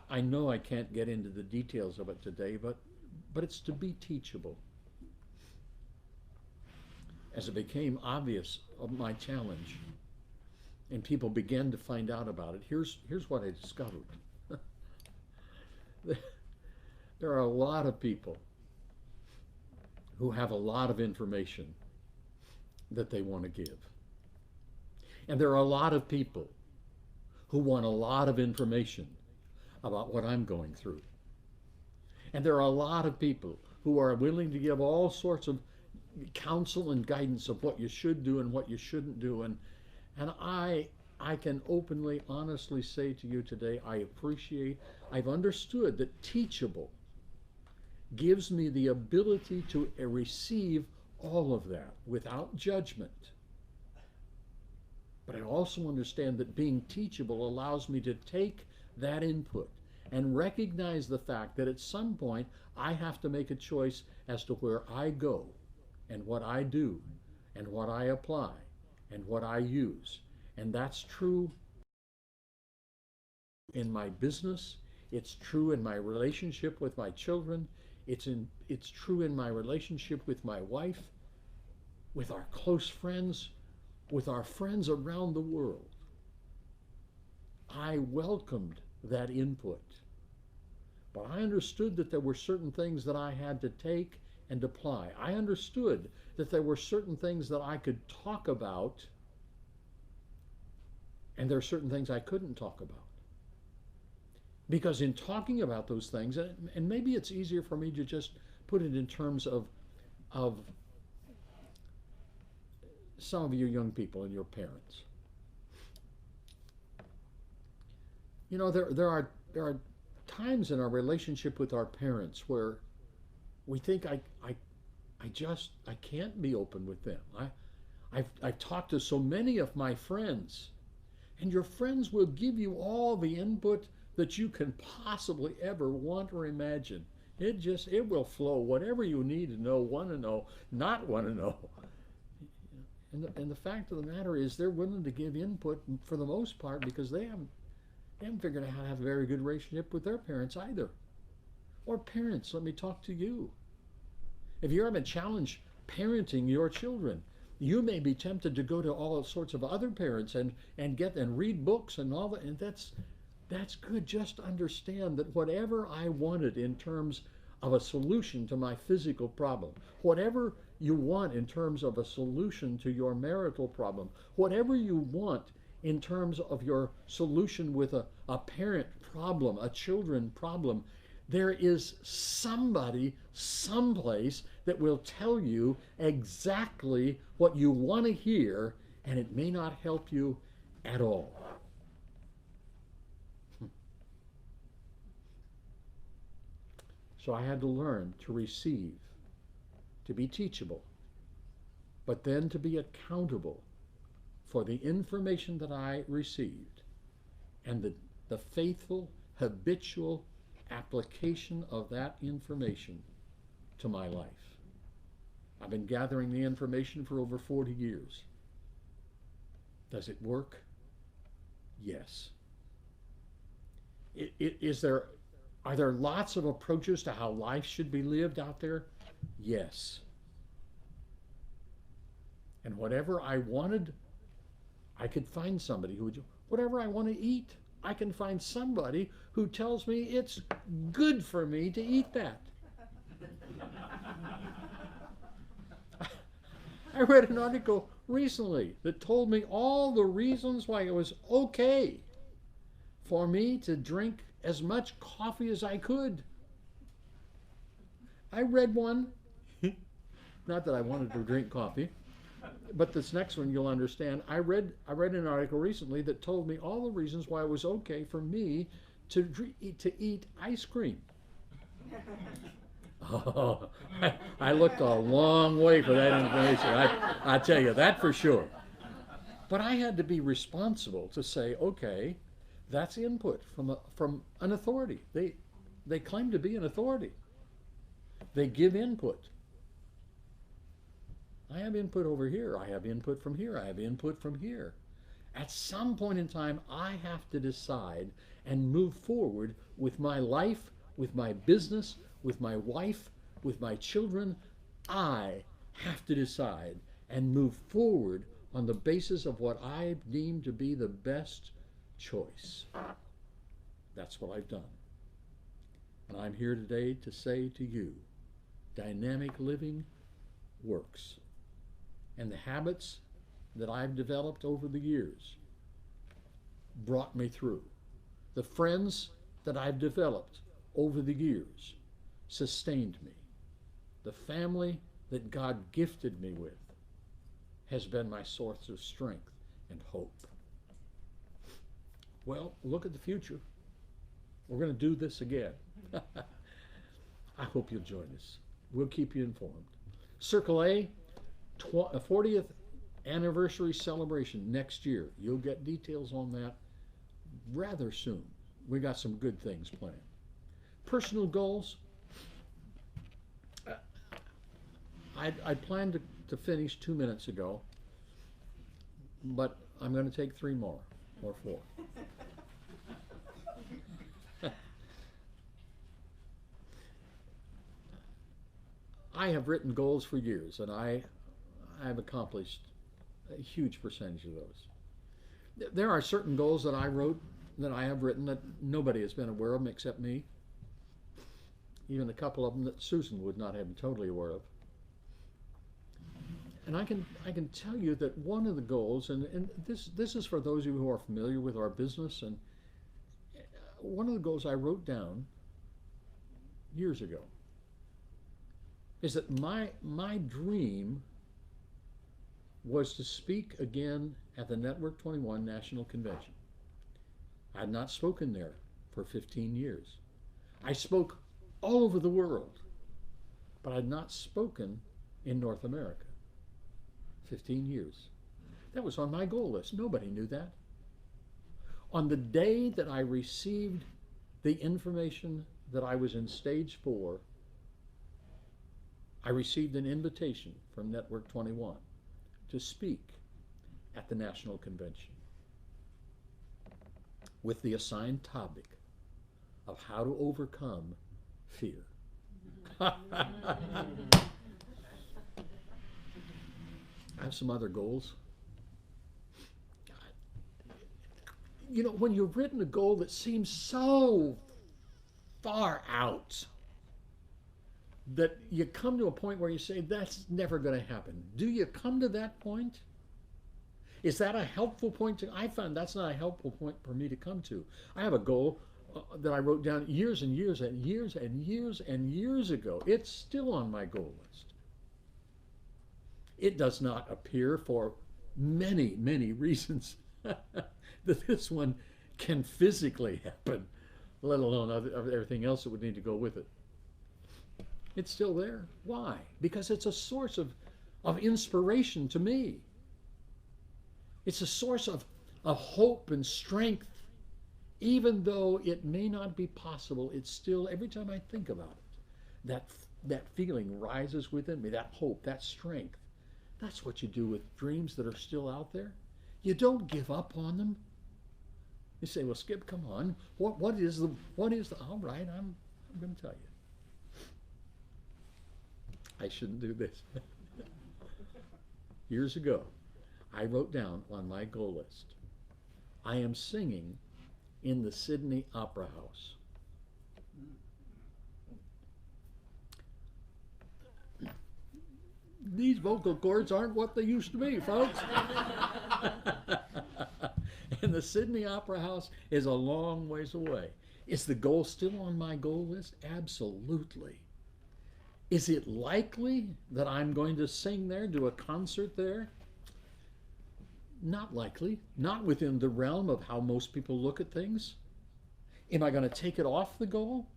I know I can't get into the details of it today, but it's to be teachable. As it became obvious of my challenge and people began to find out about it, here's what I discovered. There are a lot of people who have a lot of information that they want to give. And there are a lot of people who want a lot of information about what I'm going through. And there are a lot of people who are willing to give all sorts of counsel and guidance of what you should do and what you shouldn't do. And I can openly, honestly say to you today, I've understood that teachable gives me the ability to receive all of that without judgment. But I also understand that being teachable allows me to take that input and recognize the fact that at some point I have to make a choice as to where I go and what I do and what I apply and what I use. And that's true in my business. It's true in my relationship with my children. It's true in my relationship with my wife, with our close friends, with our friends around the world. I welcomed that input, but I understood that there were certain things that I had to take and apply. I understood that there were certain things that I could talk about, and there are certain things I couldn't talk about. Because in talking about those things, and maybe it's easier for me to just put it in terms of some of you young people and your parents. You know, there are times in our relationship with our parents where we think I can't be open with them. I've talked to so many of my friends, and your friends will give you all the input that you can possibly ever want or imagine. It will flow. Whatever you need to know, want to know, not want to know. And the fact of the matter is they're willing to give input for the most part because they haven't figured out how to have a very good relationship with their parents either. Or parents, let me talk to you. If you're having a challenge parenting your children, you may be tempted to go to all sorts of other parents and read books and all that, and that's good. Just understand that whatever I wanted in terms of a solution to my physical problem, whatever you want in terms of a solution to your marital problem, whatever you want in terms of your solution with a parent problem, a children problem, there is somebody, someplace that will tell you exactly what you want to hear, and it may not help you at all. So I had to learn to receive, to be teachable, but then to be accountable for the information that I received and the faithful, habitual application of that information to my life. I've been gathering the information for over 40 years. Does it work? Yes. Are there lots of approaches to how life should be lived out there? Yes. And whatever I wanted, I could find somebody who would, whatever I want to eat, I can find somebody who tells me it's good for me to eat that. I read an article recently that told me all the reasons why it was okay for me to drink as much coffee as I could. I read one, not that I wanted to drink coffee, but this next one you'll understand. I read an article recently that told me all the reasons why it was okay for me to eat ice cream. Oh, I looked a long way for that information. I tell you that for sure. But I had to be responsible to say, okay, that's input from an authority. They claim to be an authority. They give input. I have input over here. I have input from here. I have input from here. At some point in time, I have to decide and move forward with my life, with my business, with my wife, with my children. I have to decide and move forward on the basis of what I deem to be the best choice. That's what I've done. And I'm here today to say to you, dynamic living works. And the habits that I've developed over the years brought me through. The friends that I've developed over the years sustained me. The family that God gifted me with has been my source of strength and hope. Well, look at the future. We're going to do this again. I hope you'll join us. We'll keep you informed. Circle A, 40th anniversary celebration next year. You'll get details on that rather soon. We got some good things planned. Personal goals. I planned to finish 2 minutes ago, but I'm going to take 3 more or 4. I have written goals for years, and I've accomplished a huge percentage of those. There are certain goals that I have written that nobody has been aware of them except me. Even a couple of them that Susan would not have been totally aware of. And I can tell you that one of the goals, and this is for those of you who are familiar with our business, and one of the goals I wrote down years ago is that my dream was to speak again at the Network 21 National Convention. I had not spoken there for 15 years. I spoke all over the world, but I had not spoken in North America. 15 years. That was on my goal list. Nobody knew that. On the day that I received the information that I was in stage 4, I received an invitation from Network 21 to speak at the National Convention with the assigned topic of how to overcome fear. I have some other goals. You know, when you've written a goal that seems so far out that you come to a point where you say, that's never going to happen. Do you come to that point? Is that a helpful point to? I found that's not a helpful point for me to come to. I have a goal that I wrote down years and years and years and years and years ago. It's still on my goal list. It does not appear for many, many reasons that this one can physically happen, let alone everything else that would need to go with it. It's still there. Why? Because it's a source of inspiration to me. It's a source of hope and strength. Even though it may not be possible, it's still, every time I think about it, that feeling rises within me, that hope, that strength. That's what you do with dreams that are still out there. You don't give up on them. You say, well, Skip, come on. What is the, all right, I'm going to tell you. I shouldn't do this. Years ago, I wrote down on my goal list, I am singing in the Sydney Opera House. These vocal cords aren't what they used to be, folks. And the Sydney Opera House is a long ways away. Is the goal still on my goal list? Absolutely. Is it likely that I'm going to sing there, do a concert there? Not likely. Not within the realm of how most people look at things. Am I going to take it off the goal?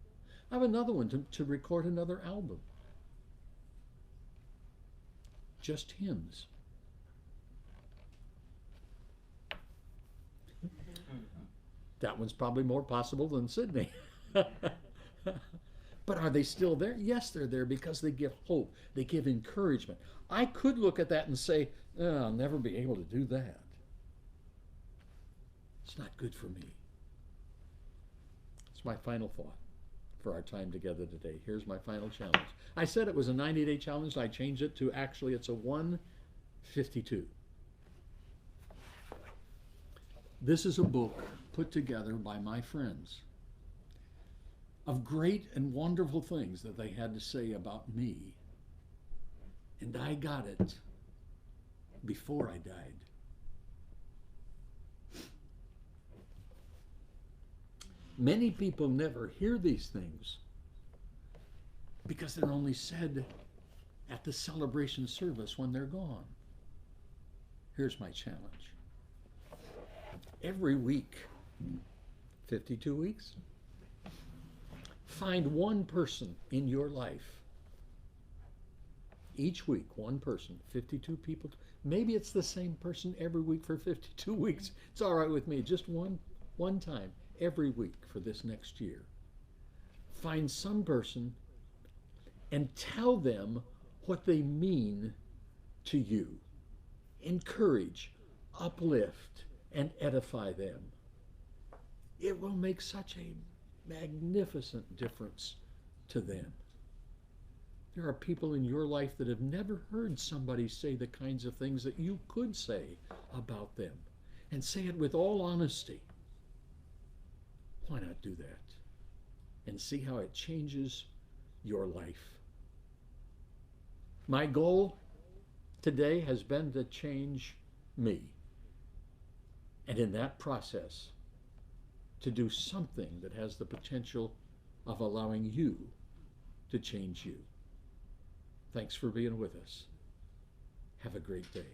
I have another one to record another album. Just hymns. That one's probably more possible than Sydney. But are they still there? Yes, they're there because they give hope. They give encouragement. I could look at that and say, oh, I'll never be able to do that. It's not good for me. It's my final thought for our time together today. Here's my final challenge. I said it was a 90-day challenge. I changed it to actually it's a 152. This is a book put together by my friends of great and wonderful things that they had to say about me. And I got it before I died. Many people never hear these things because they're only said at the celebration service when they're gone. Here's my challenge. Every week, 52 weeks, find one person in your life. Each week, one person, 52 people. Maybe it's the same person every week for 52 weeks. It's all right with me. Just one time every week for this next year. Find some person and tell them what they mean to you. Encourage, uplift, and edify them. It will make such a magnificent difference to them. There are people in your life that have never heard somebody say the kinds of things that you could say about them, and say it with all honesty. Why not do that and see how it changes your life? My goal today has been to change me, and in that process to do something that has the potential of allowing you to change you. Thanks for being with us. Have a great day.